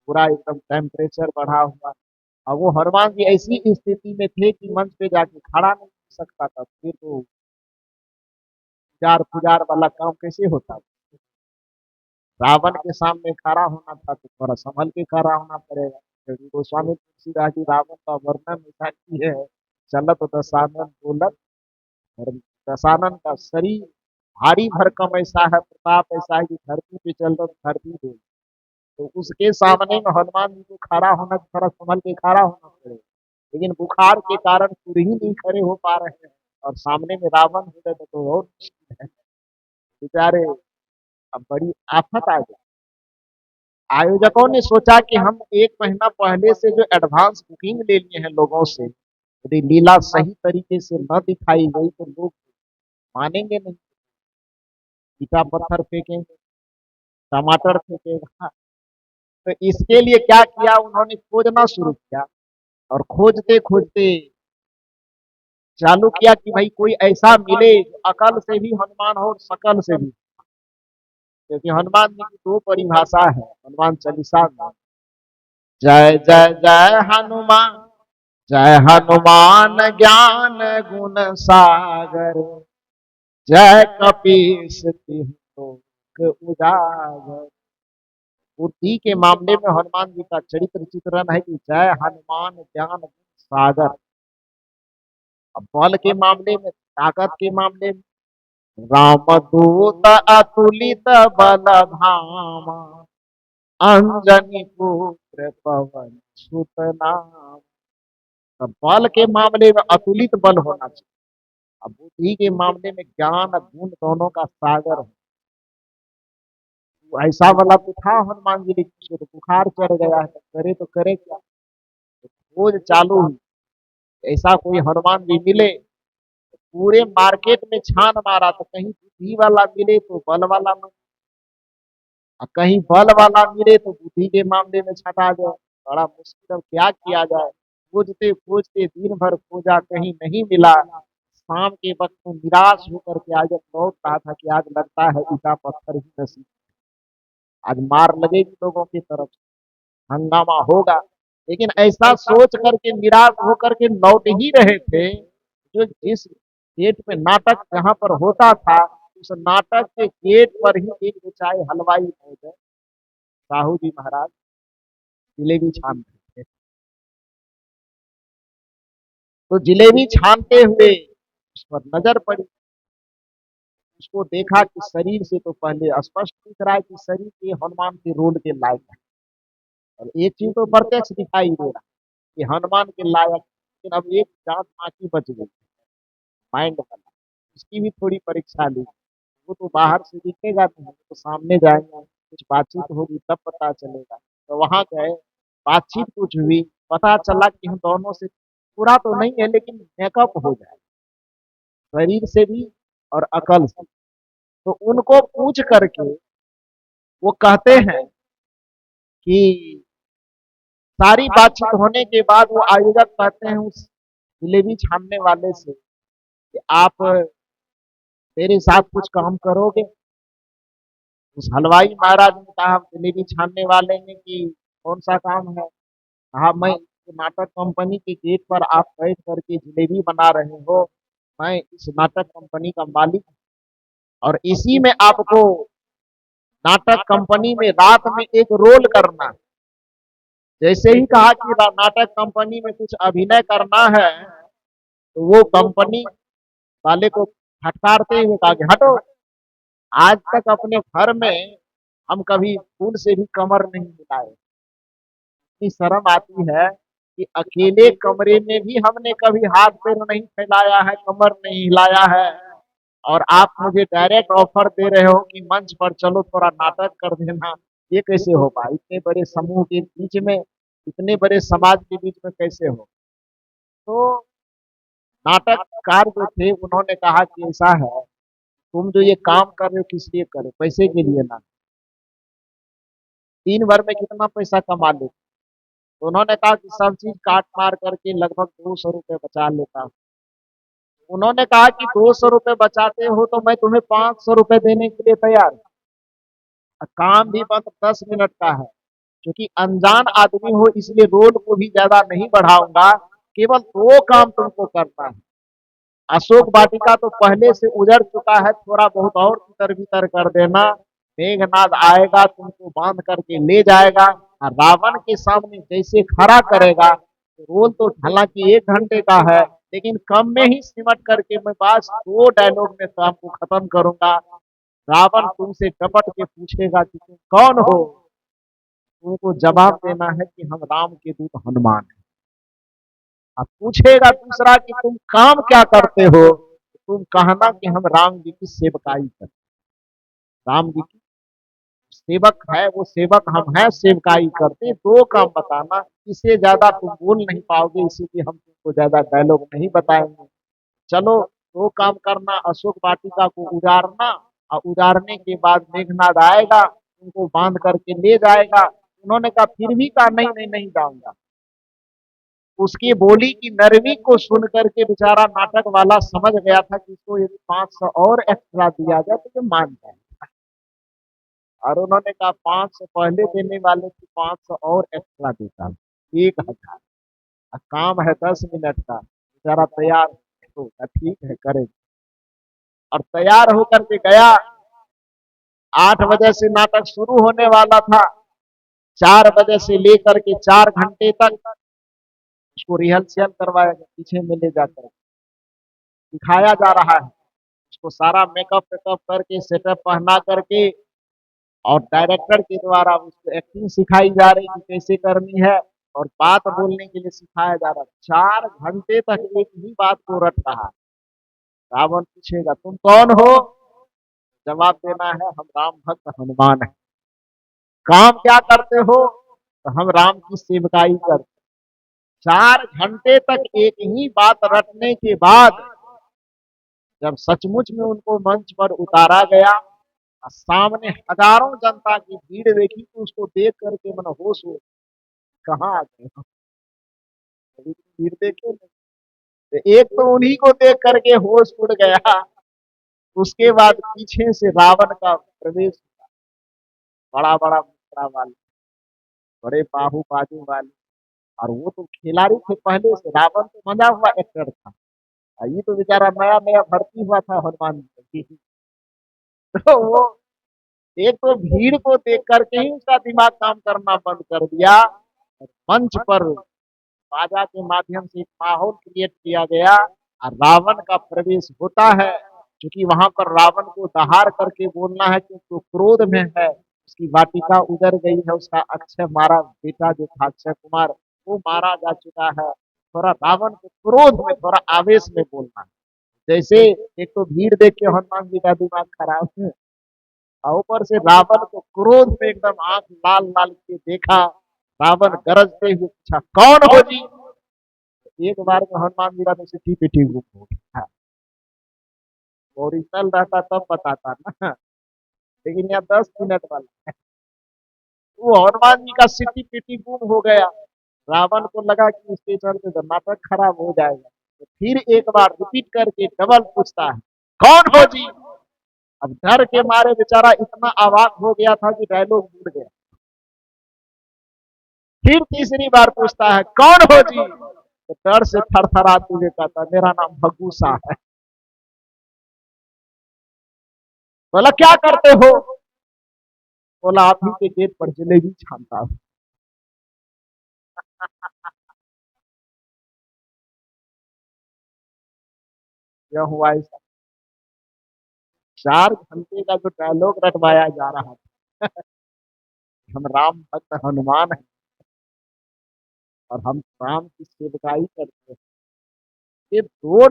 S1: पूरा एकदम टेम्परेचर बढ़ा हुआ। और वो हनुमान जी ऐसी स्थिति में थे कि मंच पे जाके खड़ा नहीं हो सकता था। फिर तो पुजार पुजार वाला काम कैसे होता। रावण के सामने खड़ा होना था तो थोड़ा संभल के खड़ा होना पड़ेगा, क्योंकि गोस्वामी तुलसीदास जी रावण का वर्णन ऐसा की है, चलत दशानन बोलत, और दशानन का शरीर भारी भरकम ऐसा है, प्रताप ऐसा है कि धरती पे चल रहा धरती डोल। तो उसके सामने में हनुमान जी को खड़ा होना, थोड़ा संभल के खड़ा होना पड़ेगा। लेकिन बुखार के कारण खुद ही नहीं खड़े हो पा रहे हैं और सामने में रावण हो गए तो और मुश्किल है बेचारे। अब बड़ी आफत आ गई। आयोजकों ने सोचा कि हम 1 महीना पहले से जो एडवांस बुकिंग ले लिए हैं लोगों से, यदि लीला सही तरीके से न दिखाई गई तो लोग मानेंगे नहीं, ईटा पत्थर फेंकेंगे, टमाटर फेंकेगा। तो इसके लिए क्या किया, उन्होंने खोजना शुरू किया और खोजते खोजते चालू किया कि भाई कोई ऐसा मिले जो अकल से भी हनुमान हो और सकल से भी। क्योंकि हनुमान जी की 2 परिभाषा है हनुमान चालीसा में, जय जय जय हनुमान, जय हनुमान ज्ञान गुण सागर, जय कपीस तिहुँ लोक उजागर। बुद्धि के मामले में हनुमान जी का चरित्र चित्रण है कि जय हनुमान ज्ञान गुण सागर। अब बल के मामले में, ताकत के मामले में, रामदूत अतुलित बल धामा, अंजनी पुत्र पवन सुत नाम। तो बल के मामले में अतुलित बल होना चाहिए, अब बुद्धि के मामले में ज्ञान गुण दोनों का सागर है। ऐसा वाला तो था हनुमान जी, लेकिन तो बुखार चढ़ गया है, करे तो करे क्या। तो खोज चालू हुई, ऐसा कोई हनुमान जी मिले। पूरे मार्केट में छान मारा तो कहीं बुद्धि वाला मिले तो बल वाला मिले, और कहीं बल वाला मिले तो बुद्धि के मामले में छटा जाए। बड़ा मुश्किल, क्या किया जाए। खोजते खोजते दिन भर खोजा, कहीं नहीं मिला। शाम के वक्त में निराश होकर के आज लौट रहा था कि आज लगता है ईटा पत्थर ही नसीब, आज मार लगेगी लोगों की तरफ, हंगामा होगा। लेकिन ऐसा सोच करके निराश होकर के लौट ही रहे थे जो जिस गेट पे नाटक जहां पर होता था, उस नाटक के गेट पर ही एक बेचारे हलवाई महोदय साहू जी महाराज जिलेबी छान रहे थे। तो जिलेबी छानते हुए उस पर नजर पड़ी। उसको देखा कि शरीर से तो पहले स्पष्ट दिख रहा है कि शरीर के हनुमान के रोल के लायक है, और एक चीज तो प्रत्यक्ष दिखाई दे रहा है कि हनुमान के लायक, लेकिन अब एक जांच बाकी बच गई, माइंड वाला। उसकी भी थोड़ी परीक्षा ली। वो तो बाहर से दिखेगा नहीं, तो सामने जाएंगे, कुछ बातचीत होगी तब पता चलेगा। तो वहां गए, बातचीत कुछ हुई, पता चला कि हम दोनों से पूरा तो नहीं है लेकिन मेकअप हो जाए, शरीर से भी और अकल से। तो उनको पूछ करके वो कहते हैं कि सारी बातचीत होने के बाद वो आयोजक कहते हैं उस जिलेबी छानने वाले से कि आप मेरे साथ कुछ काम करोगे। उस हलवाई महाराज ने कहा, जलेबी छानने वाले ने कि कौन सा काम है। कहा, मैं नाटक कंपनी के गेट पर आप बैठ करके जलेबी बना रहे हो, मैं इस नाटक कंपनी का मालिक हूं, और इसी में आपको नाटक कंपनी में रात में एक रोल करना है। जैसे ही कहा कि नाटक कंपनी में कुछ अभिनय करना है, तो वो कंपनी वाले को फटकारते हुए कहा कि हटो, आज तक अपने घर में हम कभी फूल से भी कमर नहीं मिलाए। इतनी शर्म आती है कि अकेले कमरे में भी हमने कभी हाथ पैर नहीं फैलाया है, कमर नहीं हिलाया है, और आप मुझे डायरेक्ट ऑफर दे रहे हो कि मंच पर चलो थोड़ा नाटक कर देना। ये कैसे होगा? इतने बड़े समूह के बीच में, इतने बड़े समाज के बीच में कैसे हो? तो नाटककार जो थे उन्होंने कहा कि ऐसा है, तुम जो ये काम कर रहे हो किस लिए कर रहे हो? पैसे के लिए ना। दिन भर में कितना पैसा कमा लेते? तो उन्होंने कहा कि सब चीज काट मार करके लगभग 200 रुपये बचा लेता हूँ। उन्होंने कहा कि 200 रुपये बचाते हो तो मैं तुम्हें 500 रुपये देने के लिए तैयार हूँ। काम भी बस 10 मिनट का है, क्योंकि अनजान आदमी हो इसलिए रोल को भी ज्यादा नहीं बढ़ाऊंगा, केवल दो काम तुमको करना है। अशोक वाटिका तो पहले से उजड़ चुका है, थोड़ा बहुत और तितर बितर कर देना। मेघनाद आएगा, तुमको बांध करके ले जाएगा, और रावण के सामने जैसे खड़ा करेगा, तो रोल तो हालांकि 1 घंटे का है, लेकिन कम में ही सिमट करके मैं बस 2 डायलॉग में काम को खत्म करूंगा। रावण तुमसे डपट के पूछेगा कि तुम कौन हो? तुमको जवाब देना है कि हम राम के दूत हनुमान हैं। अब पूछेगा दूसरा कि तुम काम क्या करते हो? तुम कहना कि हम राम जी की सेवकाई करते, राम जी की सेवक है, वो सेवक हम हैं, सेवकाई करते। दो काम बताना, इससे ज्यादा तुम बोल नहीं पाओगे, इसीलिए हम तुमको ज्यादा डायलॉग नहीं बताएंगे। चलो, दो काम करना, अशोक वाटिका को उजाड़ना, और उजाड़ने के बाद मेघनाद आएगा, तुमको बांध करके ले जाएगा। उन्होंने कहा, फिर भी कहा, नहीं नहीं नहीं जाऊंगा। उसकी बोली की नरमी को सुन करके बेचारा नाटक वाला समझ गया था कि इसको यदि 500 और एक्स्ट्रा दिया जाए तो ये मान जाए। और उन्होंने कहा, 500 पहले देने वाले थे, 500 और एक्स्ट्रा देता हूँ, 1000। काम है 10 मिनट का, बेचारा तैयार हो, ठीक है करें। और तैयार होकर के गया। 8 बजे से नाटक शुरू होने वाला था, 4 बजे से लेकर के 4 घंटे तक उसको रिहर्सल करवाया गया, पीछे में ले जाकर दिखाया जा रहा है। उसको सारा मेकअप वेकअप करके, सेटअप पहना करके, और डायरेक्टर के द्वारा उसको एक्टिंग सिखाई जा रही कि कैसे करनी है, और बात बोलने के लिए सिखाया जा रहा। 4 घंटे तक एक ही बात को रट रहा। रावण पूछेगा, तुम कौन हो? जवाब देना है, हम राम भक्त हनुमान हैं। काम क्या करते हो? तो हम राम की सेवकाई करते। 4 घंटे तक एक ही बात रटने के बाद जब सचमुच में उनको मंच पर उतारा गया, सामने हजारों जनता की भीड़ देखी, तो उसको देख करके मन होश हो, कहाँ आ गए हम? कभी भीड़ देखे नहीं। तो एक तो उन्हीं को देख करके होश उड़ गया। उसके बाद पीछे से रावण का प्रवेश, बड़ा बड़ा मुखड़ा वाले, बड़े बाहु बाजू वाले, और वो तो खिलाड़ी थे पहले से। रावण तो मजा हुआ एक्टर था, ये तो बेचारा नया नया भर्ती हुआ था हनुमान जी। तो वो एक तो भीड़ को देख करके ही उसका दिमाग काम करना बंद कर दिया। मंच पर बाजा के माध्यम से एक माहौल क्रिएट किया गया और रावण का प्रवेश होता है। क्योंकि वहां पर रावण को दहाड़ करके बोलना है कि तो क्रोध में है, उसकी वाटिका उजड़ गई है, उसका अक्षय मारा बेटा जो था अक्षय कुमार वो मारा जा चुका है। थोड़ा रावण को क्रोध में थोड़ा आवेश में बोलना है। जैसे एक तो भीड़ देख के हनुमान जी का दिमाग खराब है और ऊपर से रावण को क्रोध में एकदम आंख लाल लाल के देखा। रावण गरजते हुए पूछा कौन हो जी। एक बार में हनुमान जी का तो सिटी पिटी गुम हो गया। ओरिजिनल रहता तब बताता ना, लेकिन यहाँ 10 मिनट वाला। वो हनुमान जी का सिटी पिटी गुम हो गया। रावण को लगा कि स्टेशन पे नाटक खराब हो जाएगा, तो फिर एक बार रिपीट करके डबल पूछता है कौन हो जी। अब डर के मारे बेचारा इतना अवाक हो गया था कि डायलॉग भूल गया। फिर तीसरी बार पूछता है कौन हो जी। तो डर से थरथराते हुए कहता मेरा नाम भग्गू सा है। बोला क्या करते हो। बोला आप ही के गेट पर जलेबी छानता हूँ। यह हुआ ऐसा 4 घंटे का जो डायलॉग रटवाया जा रहा था। हम राम भक्त हनुमान हैं और हम राम की सेवकाई करते हैं। ये दो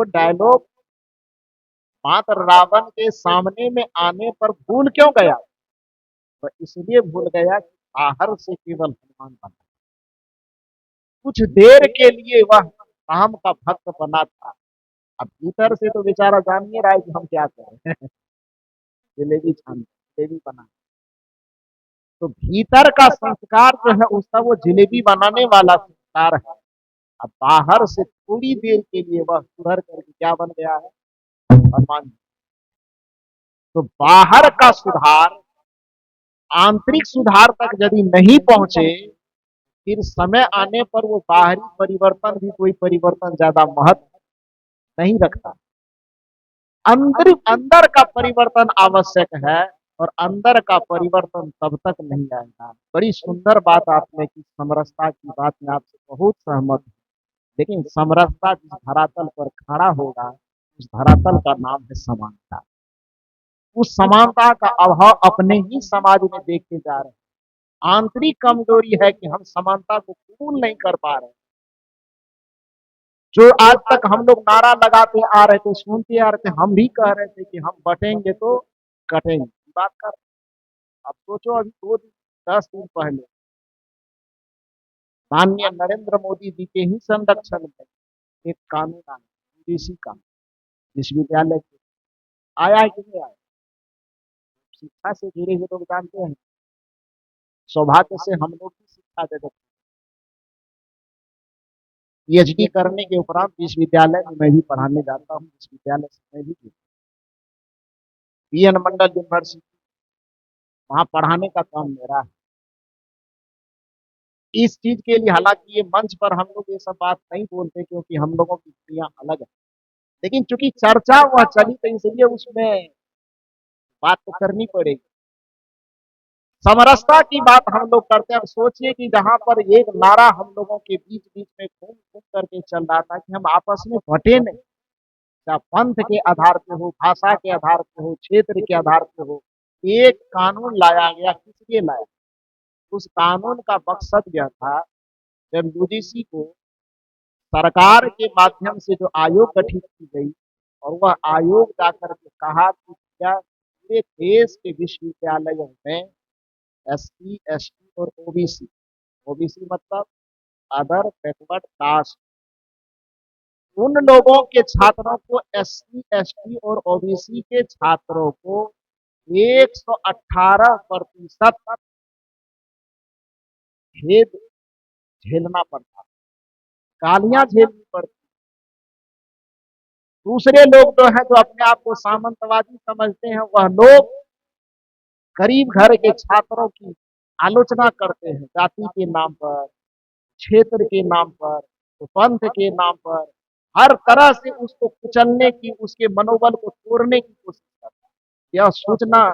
S1: डायलॉग मात्र रावण के सामने में आने पर भूल क्यों गया। तो इसलिए भूल गया कि बाहर से केवल हनुमान बना, कुछ देर के लिए वह राम का भक्त बना था। अब भीतर से तो बेचारा जान नहीं रहा है कि हम क्या करें। जलेबी छान जलेबी बना। तो भीतर का संस्कार जो है उसका वो जलेबी बनाने वाला संस्कार है। अब बाहर से थोड़ी देर के लिए वह सुधर करके क्या बन गया है हनुमान जी। तो बाहर का सुधार आंतरिक सुधार तक यदि नहीं पहुंचे, फिर समय आने पर वो बाहरी परिवर्तन भी कोई परिवर्तन ज्यादा महत्व नहीं रखता। अंदर अंदर का परिवर्तन आवश्यक है और अंदर का परिवर्तन तब तक नहीं आएगा। बड़ी सुंदर बात आपने की, समरसता की बात में आपसे बहुत सहमत हूँ। लेकिन समरसता जिस धरातल पर खड़ा होगा उस धरातल का नाम है समानता। उस समानता का अभाव अपने ही समाज में देखते जा रहे हैं। आंतरिक कमजोरी है कि हम समानता को कबूल नहीं कर पा रहे। जो आज तक हम लोग नारा लगाते आ रहे थे, सुनते आ रहे थे, हम भी कह रहे थे कि हम बटेंगे तो कटेंगे बात कर। अब सोचो अभी 2 दिन 10 दिन पहले माननीय नरेंद्र मोदी जी के ही संरक्षण में एक कानून आया यूजीसी का, विश्वविद्यालय के आया है कि नहीं आया। शिक्षा से जुड़े हुए लोग जानते हैं। सौभाग्य से हम लोग भी शिक्षा देते। पीएचडी करने के उपरांत विश्वविद्यालय में मैं भी पढ़ाने जाता हूँ। विश्वविद्यालय से मैं भी बीएन मंडल यूनिवर्सिटी, वहां पढ़ाने का काम मेरा है। इस चीज के लिए हालांकि ये मंच पर हम लोग ये सब बात नहीं बोलते क्योंकि हम लोगों की दुनिया अलग है, लेकिन चूंकि चर्चा वह चली तो इसलिए उसमें बात तो करनी पड़ेगी। समरसता की बात हम लोग करते हैं। अब सोचिए कि जहां पर एक नारा हम लोगों के बीच बीच में घूम घूम करके चल रहा था कि हम आपस में बटे नहीं, चाहे पंथ के आधार पे हो, भाषा के आधार पे हो, क्षेत्र के आधार पे हो, एक कानून लाया गया। किस लिए लाया। उस कानून का मकसद यह था जब यूजीसी को सरकार के माध्यम से जो आयोग गठित की गई और वह आयोग जाकर के कहा कि क्या पूरे देश के विश्वविद्यालयों में एससी एसटी और ओबीसी, ओबीसी मतलब अदर बैकवर्ड कास्ट, उन लोगों के छात्रों को एससी एसटी और ओबीसी के छात्रों को 118% भेद झेलना पड़ता, गालियां झेलनी पड़ती। दूसरे लोग जो है जो अपने आप को सामंतवादी समझते हैं वह लोग गरीब घर के छात्रों की आलोचना करते हैं जाति के नाम पर, क्षेत्र के नाम पर, पंथ के नाम पर, हर तरह से उसको कुचलने की, उसके मनोबल को तोड़ने की कोशिश करता है। यह सूचना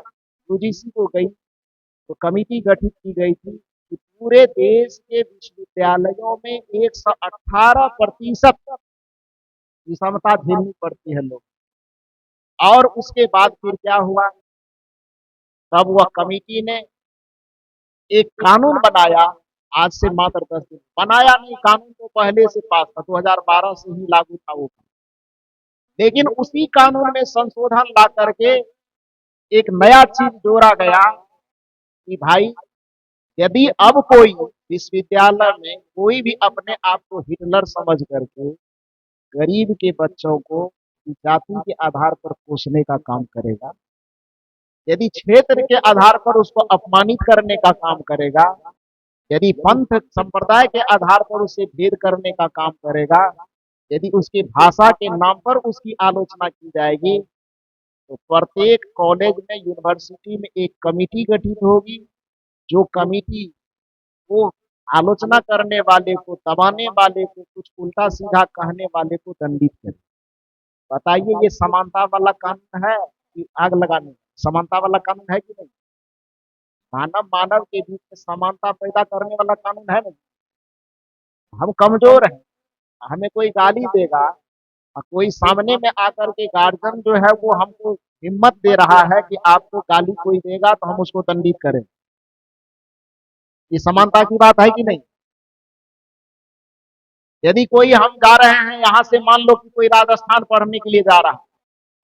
S1: यूजीसी को गई तो कमेटी गठित की गई थी कि पूरे देश के विश्वविद्यालयों में 118% विषमता झेलनी पड़ती है लोग। और उसके बाद फिर क्या हुआ, तब वह कमेटी ने एक कानून बनाया। आज से मात्र 10 दिन बनाया नहीं, कानून तो पहले से पास था, 2012 से ही लागू था वो। लेकिन उसी कानून में संशोधन ला करके एक नया चीज जोड़ा गया कि भाई यदि अब कोई विश्वविद्यालय में कोई भी अपने आप को हिटलर समझ करके गरीब के बच्चों को जाति के आधार पर पोषने का काम करेगा, यदि क्षेत्र के आधार पर उसको अपमानित करने का काम करेगा, यदि पंथ संप्रदाय के आधार पर उसे भेद करने का काम करेगा, यदि उसकी भाषा के नाम पर उसकी आलोचना की जाएगी, तो प्रत्येक कॉलेज में, यूनिवर्सिटी में एक कमेटी गठित होगी। जो कमेटी वो आलोचना करने वाले को, दबाने वाले को, कुछ उल्टा सीधा कहने वाले को दंडित करे। बताइए ये समानता वाला कानून है कि आग लगाने? समानता वाला कानून है कि नहीं? मानव मानव के बीच में समानता पैदा करने वाला कानून है नहीं। हम कमजोर हैं, हमें कोई गाली देगा और कोई सामने में आकर के गार्जियन जो है वो हमको हिम्मत दे रहा है कि आपको गाली कोई देगा तो हम उसको दंडित करें, ये समानता की बात है कि नहीं? यदि कोई, हम जा रहे हैं यहाँ से, मान लो कि कोई राजस्थान पढ़ने के लिए जा रहा है,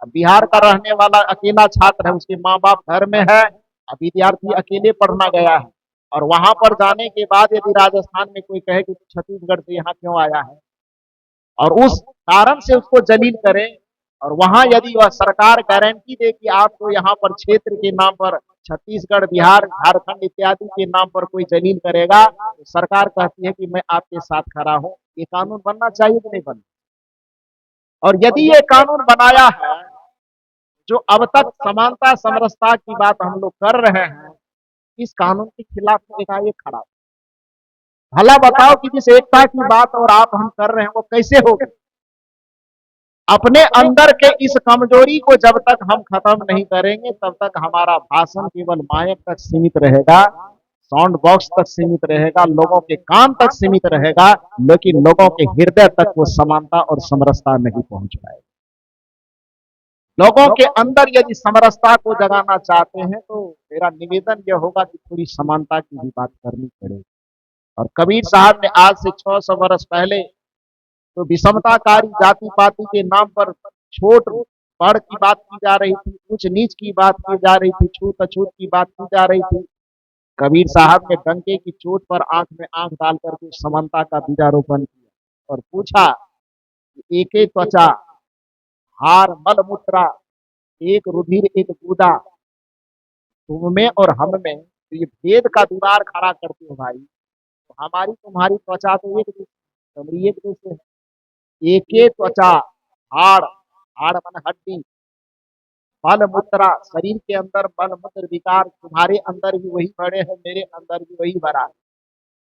S1: अब बिहार का रहने वाला अकेला छात्र है, उसके माँ बाप घर में है, अब विद्यार्थी अकेले पढ़ना गया है, और वहां पर जाने के बाद यदि राजस्थान में कोई कहे कि छत्तीसगढ़ से यहाँ क्यों आया है, और उस कारण से उसको जलील करे, और वहां यदि वह सरकार गारंटी दे कि आपको यहाँ पर क्षेत्र के नाम पर छत्तीसगढ़, बिहार, झारखंड इत्यादि के नाम पर कोई जलील करेगा, तो सरकार कहती है कि मैं आपके साथ खड़ा हूं। ये कानून बनना चाहिए कि नहीं बनना? और यदि ये कानून बनाया है, जो अब तक समानता समरसता की बात हम लोग कर रहे हैं, इस कानून के खिलाफ एकाएक खड़ा, भला बताओ कि जिस एकता की बात और आप हम कर रहे हैं वो कैसे होगी? अपने अंदर के इस कमजोरी को जब तक हम खत्म नहीं करेंगे, तब तक हमारा भाषण केवल माइक तक सीमित रहेगा, साउंड बॉक्स तक सीमित रहेगा, लोगों के कान तक सीमित रहेगा, लेकिन लोगों के हृदय तक वो समानता और समरसता नहीं पहुंच पाएगी। लोगों के अंदर यदि समरसता को जगाना चाहते हैं तो मेरा निवेदन यह होगा कि थोड़ी समानता की भी बात करनी पड़ेगी। और कबीर साहब ने आज से 600 वर्ष पहले तो विषमताकारी जाति पाति के नाम पर छोट बड़ की बात की जा रही थी, ऊंच नीच की बात की जा रही थी, छूत अछूत की बात की जा रही थी। कबीर साहब ने डंके की चोट पर आंख में आंख डाल करके समानता का बीजारोपण किया और पूछा, एक त्वचा, हार मल मूत्रा, एक रुधिर एक गुदा, तुम में और हम में, तो ये भेद का दीवार खड़ा करते हो भाई। तो हमारी तुम्हारी त्वचा तो एक जैसे, एक जैसे है। एक त्वचा, हाड़, हाड़ मन हड्डी, मल मूत्रा, शरीर के अंदर मल मूत्र विकार, तुम्हारे अंदर भी वही भरे हैं, मेरे अंदर भी वही भरा है।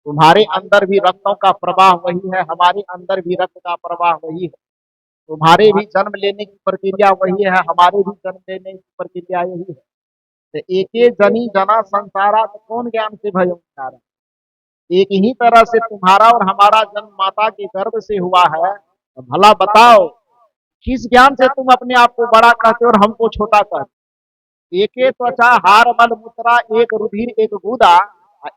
S1: तुम्हारे अंदर भी रक्तों का प्रवाह वही है, हमारे अंदर भी रक्त का प्रवाह वही है। तुम्हारे भी जन्म लेने की प्रक्रिया वही है, हमारे भी जन्म लेने की प्रक्रिया यही है। तो एके जनी जना संसारा, तो कौन ज्ञान से भयो उचारा। एक ही तरह से तुम्हारा और हमारा जन्म माता के गर्भ से हुआ है, तो भला बताओ किस ज्ञान से तुम अपने आप को बड़ा कहते हो और हमको छोटा कहते? एके त्वचा, हार मल मूत्रा, एक रुधिर एक गुदा,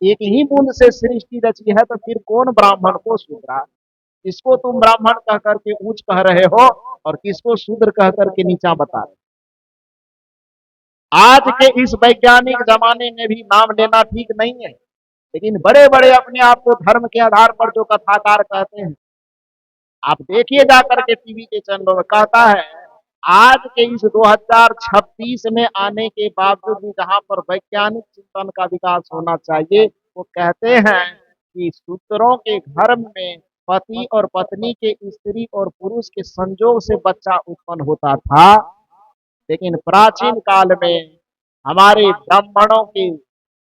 S1: एक ही बूंद से सृष्टि रची है, तो फिर कौन ब्राह्मण को शूद्रा? किसको तुम ब्राह्मण कह करके ऊंच कह रहे हो और किसको शूद्र कह करके नीचा बता रहे? आज के इस वैज्ञानिक जमाने में भी नाम लेना ठीक नहीं है, लेकिन बड़े बड़े अपने आप को धर्म के आधार पर जो कथाकार कहते हैं, आप देखिए जाकर के टीवी के चैनलों में, कहता है आज के इस 2026 में आने के बावजूद भी जहां पर वैज्ञानिक चिंतन का विकास होना चाहिए, वो कहते हैं कि सूत्रों के घर में पति और पत्नी के, स्त्री और पुरुष के संजोग से बच्चा उत्पन्न होता था, लेकिन प्राचीन काल में हमारे ब्राह्मणों के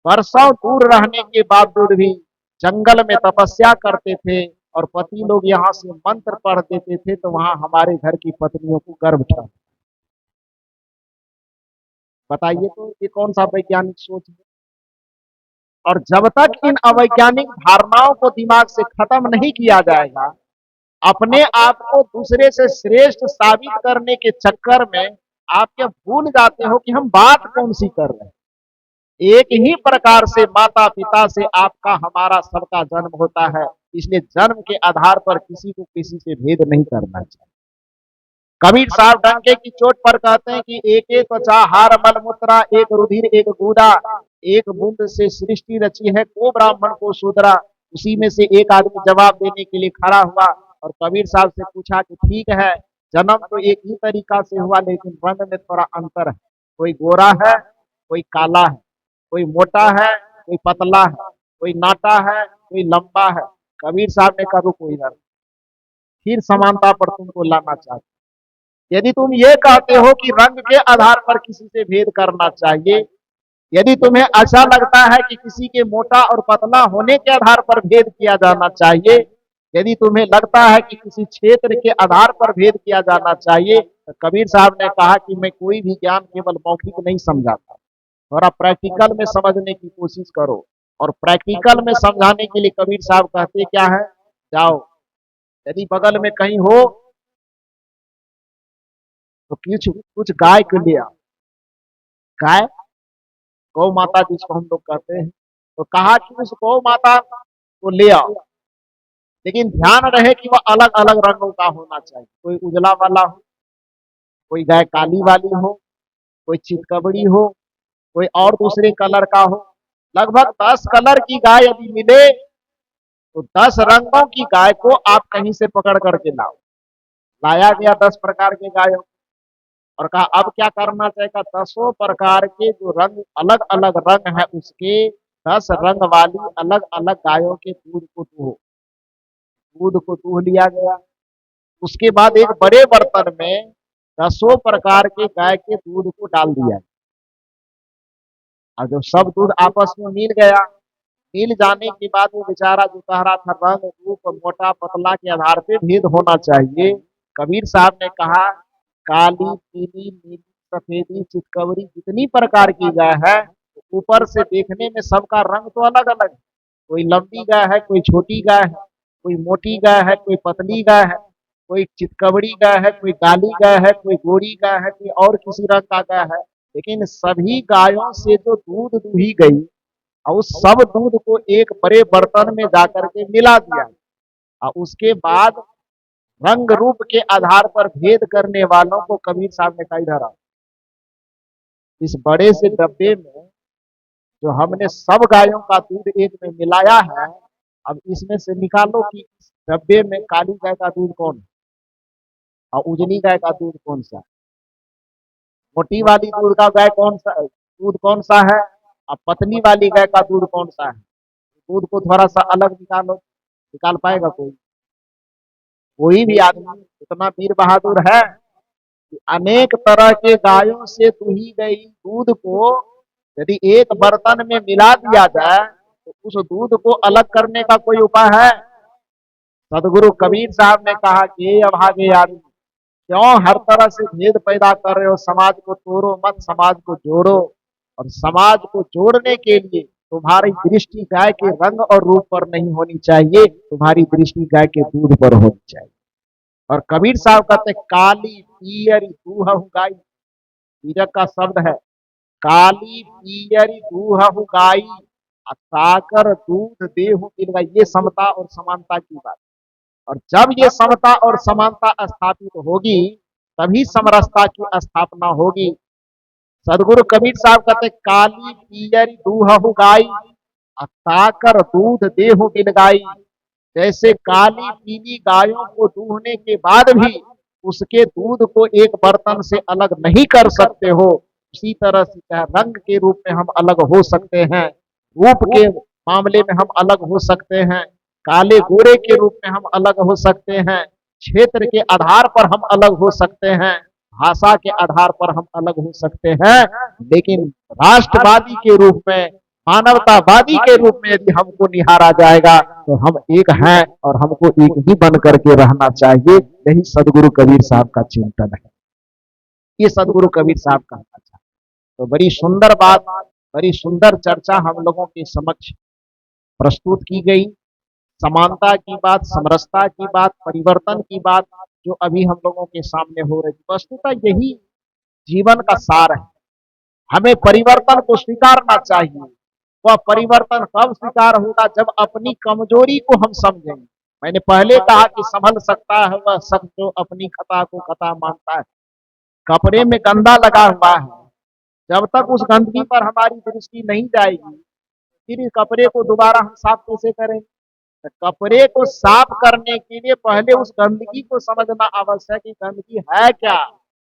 S1: वर्षों दूर रहने के बावजूद भी जंगल में तपस्या करते थे, और पति लोग यहाँ से मंत्र पढ़ देते थे तो वहां हमारे घर की पत्नियों को गर्भ था। बताइए तो ये कौन सा वैज्ञानिक सोच है। और जब तक इन अवैज्ञानिक धारणाओं को दिमाग से खत्म नहीं किया जाएगा, अपने आप को दूसरे से श्रेष्ठ साबित करने के चक्कर में आप क्या भूल जाते हो कि हम बात कौन सी कर रहे हैं। एक ही प्रकार से माता पिता से आपका हमारा सबका जन्म होता है, इसलिए जन्म के आधार पर किसी को किसी से भेद नहीं करना चाहिए। कबीर साहब डंके की चोट पर कहते हैं कि एक एक त्वचा हार मल मूत्रा, एक रुधिर एक गूदा, एक बूंद से सृष्टि रची है, को ब्राह्मण को शूद्रा। उसी में से एक आदमी जवाब देने के लिए खड़ा हुआ और कबीर साहब से पूछा कि ठीक है, जन्म तो एक ही तरीका से हुआ लेकिन रंग में थोड़ा अंतर है। कोई गोरा है, कोई काला है, कोई मोटा है, कोई पतला है, कोई नाटा है, कोई लंबा है। कबीर साहब ने कहा रुको इधर, फिर समानता पर तुमको लाना चाहते। यदि तुम ये कहते हो कि रंग के आधार पर किसी से भेद करना चाहिए, यदि तुम्हें अच्छा लगता है कि किसी के मोटा और पतला होने के आधार पर भेद किया जाना चाहिए, यदि तुम्हें लगता है कि किसी क्षेत्र के आधार पर भेद किया जाना चाहिए, तो कबीर साहब ने कहा कि मैं कोई भी ज्ञान केवल मौखिक नहीं समझाता, थोड़ा प्रैक्टिकल में समझने की कोशिश करो। और प्रैक्टिकल में समझाने के लिए कबीर साहब कहते क्या है, जाओ यदि बगल में कहीं हो तो कुछ कुछ गाय को ले आओ, गाय गौ माता जिसको हम लोग कहते हैं, तो कहा कि उस गौ माता को ले आओ, लेकिन ध्यान रहे कि वह अलग अलग रंगों का होना चाहिए। कोई उजला वाला हो, कोई गाय काली वाली हो, कोई चितकबरी हो, कोई और दूसरे कलर का हो। लगभग 10 कलर की गाय यदि मिले तो 10 रंगों की गाय को आप कहीं से पकड़ करके लाओ। लाया गया 10 प्रकार के गायों और कहा अब क्या करना चाहिए, 10 प्रकार के जो रंग अलग अलग रंग है उसके 10 रंग वाली अलग अलग गायों के दूध को दूहो। दूध को दूह लिया गया। उसके बाद एक बड़े बर्तन में 10 प्रकार के गाय के दूध को डाल दिया और जब सब दूध आपस में मिल गया, मिल जाने के बाद वो बेचारा जो कह रहा था रंग रूप मोटा पतला के आधार पे भेद होना चाहिए, कबीर साहब ने कहा काली पीली नीली सफेदी चितकबरी जितनी प्रकार की गाय है, ऊपर से देखने में सबका रंग तो अलग अलग है। कोई लंबी गाय है, कोई छोटी गाय है, कोई मोटी गाय है, कोई पतली गाय है, कोई चितकबरी गाय है, कोई काली गाय है, कोई गोरी गाय है, कोई और किसी रंग का गाय है। लेकिन सभी गायों से जो दूध दुही गई और उस सब दूध को एक बड़े बर्तन में जाकर के मिला दिया और उसके बाद रंग रूप के आधार पर भेद करने वालों को कबीर साहब ने कहा इधर आओ, इस बड़े से डब्बे में जो हमने सब गायों का दूध एक में मिलाया है, अब इसमें से निकालो कि इस डब्बे में काली गाय का दूध कौन है और उजली गाय का दूध कौन सा है, मोटी वाली दूध का गाय कौन सा दूध कौन सा है और पतली वाली गाय का दूध कौन सा है। दूध को थोड़ा सा अलग निकालो, निकाल पाएगा कोई? कोई भी आदमी इतना वीर बहादुर है कि अनेक तरह के गायों से दुही गई दूध को यदि एक बर्तन में मिला दिया जाए तो उस दूध को अलग करने का कोई उपाय है? सदगुरु कबीर साहब ने कहा कि ये अभागे आदमी क्यों हर तरह से भेद पैदा कर रहे हो, समाज को तोड़ो मत, समाज को जोड़ो। और समाज को जोड़ने के लिए तुम्हारी दृष्टि गाय के रंग और रूप पर नहीं होनी चाहिए, तुम्हारी दृष्टि गाय के दूध पर होनी चाहिए। और कबीर साहब कहते काली पियरी दूहु गाई, पीरक का शब्द है, काली पियरी दूहु गाई साकर दूध देहु मिल गई। ये समता और समानता की बात। और जब ये समता और समानता स्थापित होगी तभी समरसता की स्थापना होगी। सदगुरु कबीर साहब कहते काली पियरी दूहु गाई साकर दूध देहु मिल गाई। जैसे काली पीली गायों को दूहने के बाद भी उसके दूध को एक बर्तन से अलग नहीं कर सकते हो, उसी तरह से चाहे रंग के रूप में हम अलग हो सकते हैं, रूप के मामले में हम अलग हो सकते हैं, काले गोरे के रूप में हम अलग हो सकते हैं, क्षेत्र के आधार पर हम अलग हो सकते हैं, भाषा के आधार पर हम अलग हो सकते हैं, लेकिन राष्ट्रवादी के रूप में मानवतावादी के रूप में यदि हमको निहारा जाएगा तो हम एक हैं और हमको एक ही बन करके रहना चाहिए। यही सदगुरु कबीर साहब का चिंतन है, ये सदगुरु कबीर साहब का कहना। तो बड़ी सुंदर बात, बड़ी सुंदर चर्चा हम लोगों के समक्ष प्रस्तुत की गई। समानता की बात, समरसता की बात, परिवर्तन की बात जो अभी हम लोगों के सामने हो रही, वस्तुतः यही जीवन का सार है। हमें परिवर्तन को स्वीकारना चाहिए। वह परिवर्तन कब स्वीकार होगा, जब अपनी कमजोरी को हम समझेंगे। मैंने पहले कहा कि संभल सकता है वह शख्स जो अपनी खता को खता मानता है। कपड़े में गंदा लगा हुआ है, जब तक उस गंदगी पर हमारी दृष्टि नहीं जाएगी, फिर इस कपड़े को दोबारा हम साफ कैसे करेंगे? तो कपड़े को साफ करने के लिए पहले उस गंदगी को समझना आवश्यक है कि गंदगी है क्या,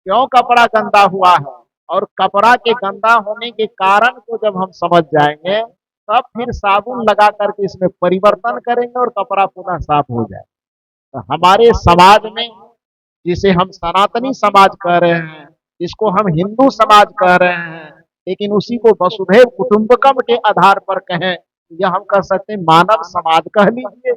S1: क्यों कपड़ा गंदा हुआ है, और कपड़ा के गंदा होने के कारण को जब हम समझ जाएंगे तब फिर साबुन लगा करके इसमें परिवर्तन करेंगे और कपड़ा पुनः साफ हो जाए। तो हमारे समाज में, जिसे हम सनातनी समाज कह रहे हैं, जिसको हम हिंदू समाज कह रहे हैं, लेकिन उसी को वसुधैव कुटुंबकम के आधार पर कहें, या हम कह सकते हैं मानव समाज कह लीजिए।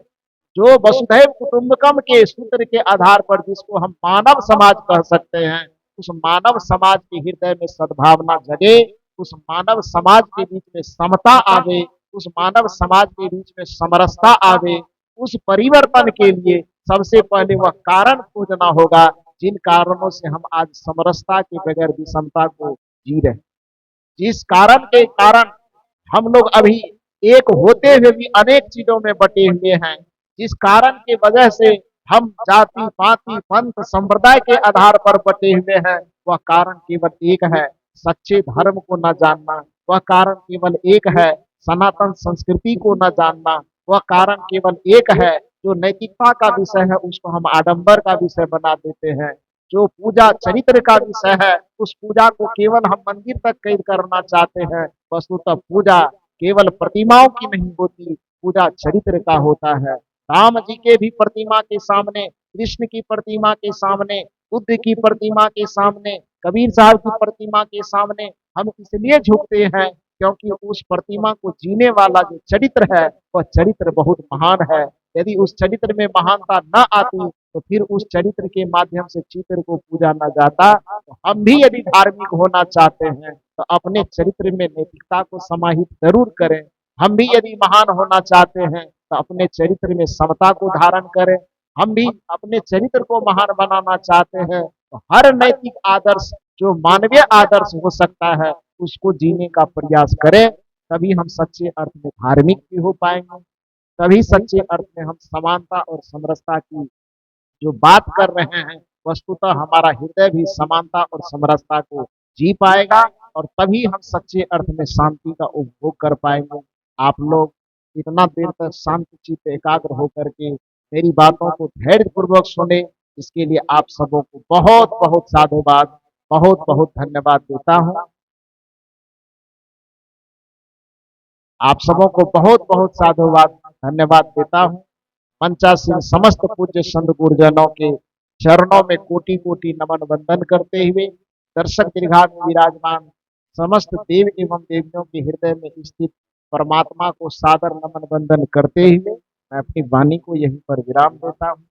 S1: जो वसुधैव कुटुंबकम के सूत्र के आधार पर जिसको हम मानव समाज कह सकते हैं, उस मानव समाज के हृदय में सद्भावना जगे, उस मानव समाज के बीच में समता आवे, उस मानव समाज के बीच में समरसता आवे। उस परिवर्तन के लिए सबसे पहले वह कारण खोजना होगा जिन कारणों से हम आज समरसता के बगैर विषमता को जी रहे हैं। जिस कारण के कारण हम लोग अभी एक होते हुए भी अनेक चीजों में बटे हुए हैं, जिस कारण की वजह से हम जाति पाति पंथ संप्रदाय के आधार पर बटे हुए हैं, वह कारण केवल एक है, सच्चे धर्म को न जानना। वह कारण केवल एक है, सनातन संस्कृति को न जानना। वह कारण केवल एक है, जो नैतिकता का विषय है उसको हम आडंबर का विषय बना देते हैं। जो पूजा चरित्र का विषय है उस पूजा को केवल हम मंदिर तक कैद करना चाहते हैं। वस्तुतः पूजा केवल प्रतिमाओं की नहीं होती, पूजा चरित्र का होता है। राम जी के भी प्रतिमा के सामने, कृष्ण की प्रतिमा के सामने, बुद्ध की प्रतिमा के सामने, कबीर साहब की प्रतिमा के सामने हम इसलिए झुकते हैं क्योंकि उस प्रतिमा को जीने वाला जो चरित्र है वह चरित्र बहुत महान है। यदि उस चरित्र में महानता न आती तो फिर उस चरित्र के माध्यम से चित्र को पूजा न जाता। तो हम भी यदि धार्मिक होना चाहते हैं तो अपने चरित्र में नैतिकता को समाहित जरूर करें। हम भी यदि महान होना चाहते हैं तो अपने चरित्र में समता को धारण करें। हम भी अपने चरित्र को महान बनाना चाहते हैं तो हर नैतिक आदर्श जो मानवीय आदर्श हो सकता है उसको जीने का प्रयास करें। तभी हम सच्चे अर्थ में धार्मिक भी हो पाएंगे, तभी सच्चे अर्थ में हम समानता और समरसता की जो बात कर रहे हैं वस्तुतः हमारा हृदय भी समानता और समरसता को जी पाएगा, और तभी हम सच्चे अर्थ में शांति का उपभोग कर पाएंगे। आप लोग इतना देर तक शांत चित्त एकाग्र होकर के मेरी बातों को धैर्य पूर्वक सुने, इसके लिए आप सबों को बहुत बहुत साधुवाद, बहुत बहुत धन्यवाद देता हूँ। आप सबों को बहुत बहुत साधुवाद धन्यवाद देता हूँ। मंचासीन समस्त पूज्य संत गुरुजनों के चरणों में कोटि कोटि नमन वंदन करते हुए, दर्शक दीर्घा में विराजमान समस्त देव एवं देवियों के हृदय में स्थित परमात्मा को सादर नमन वंदन करते हुए मैं अपनी वाणी को यहीं पर विराम देता हूँ।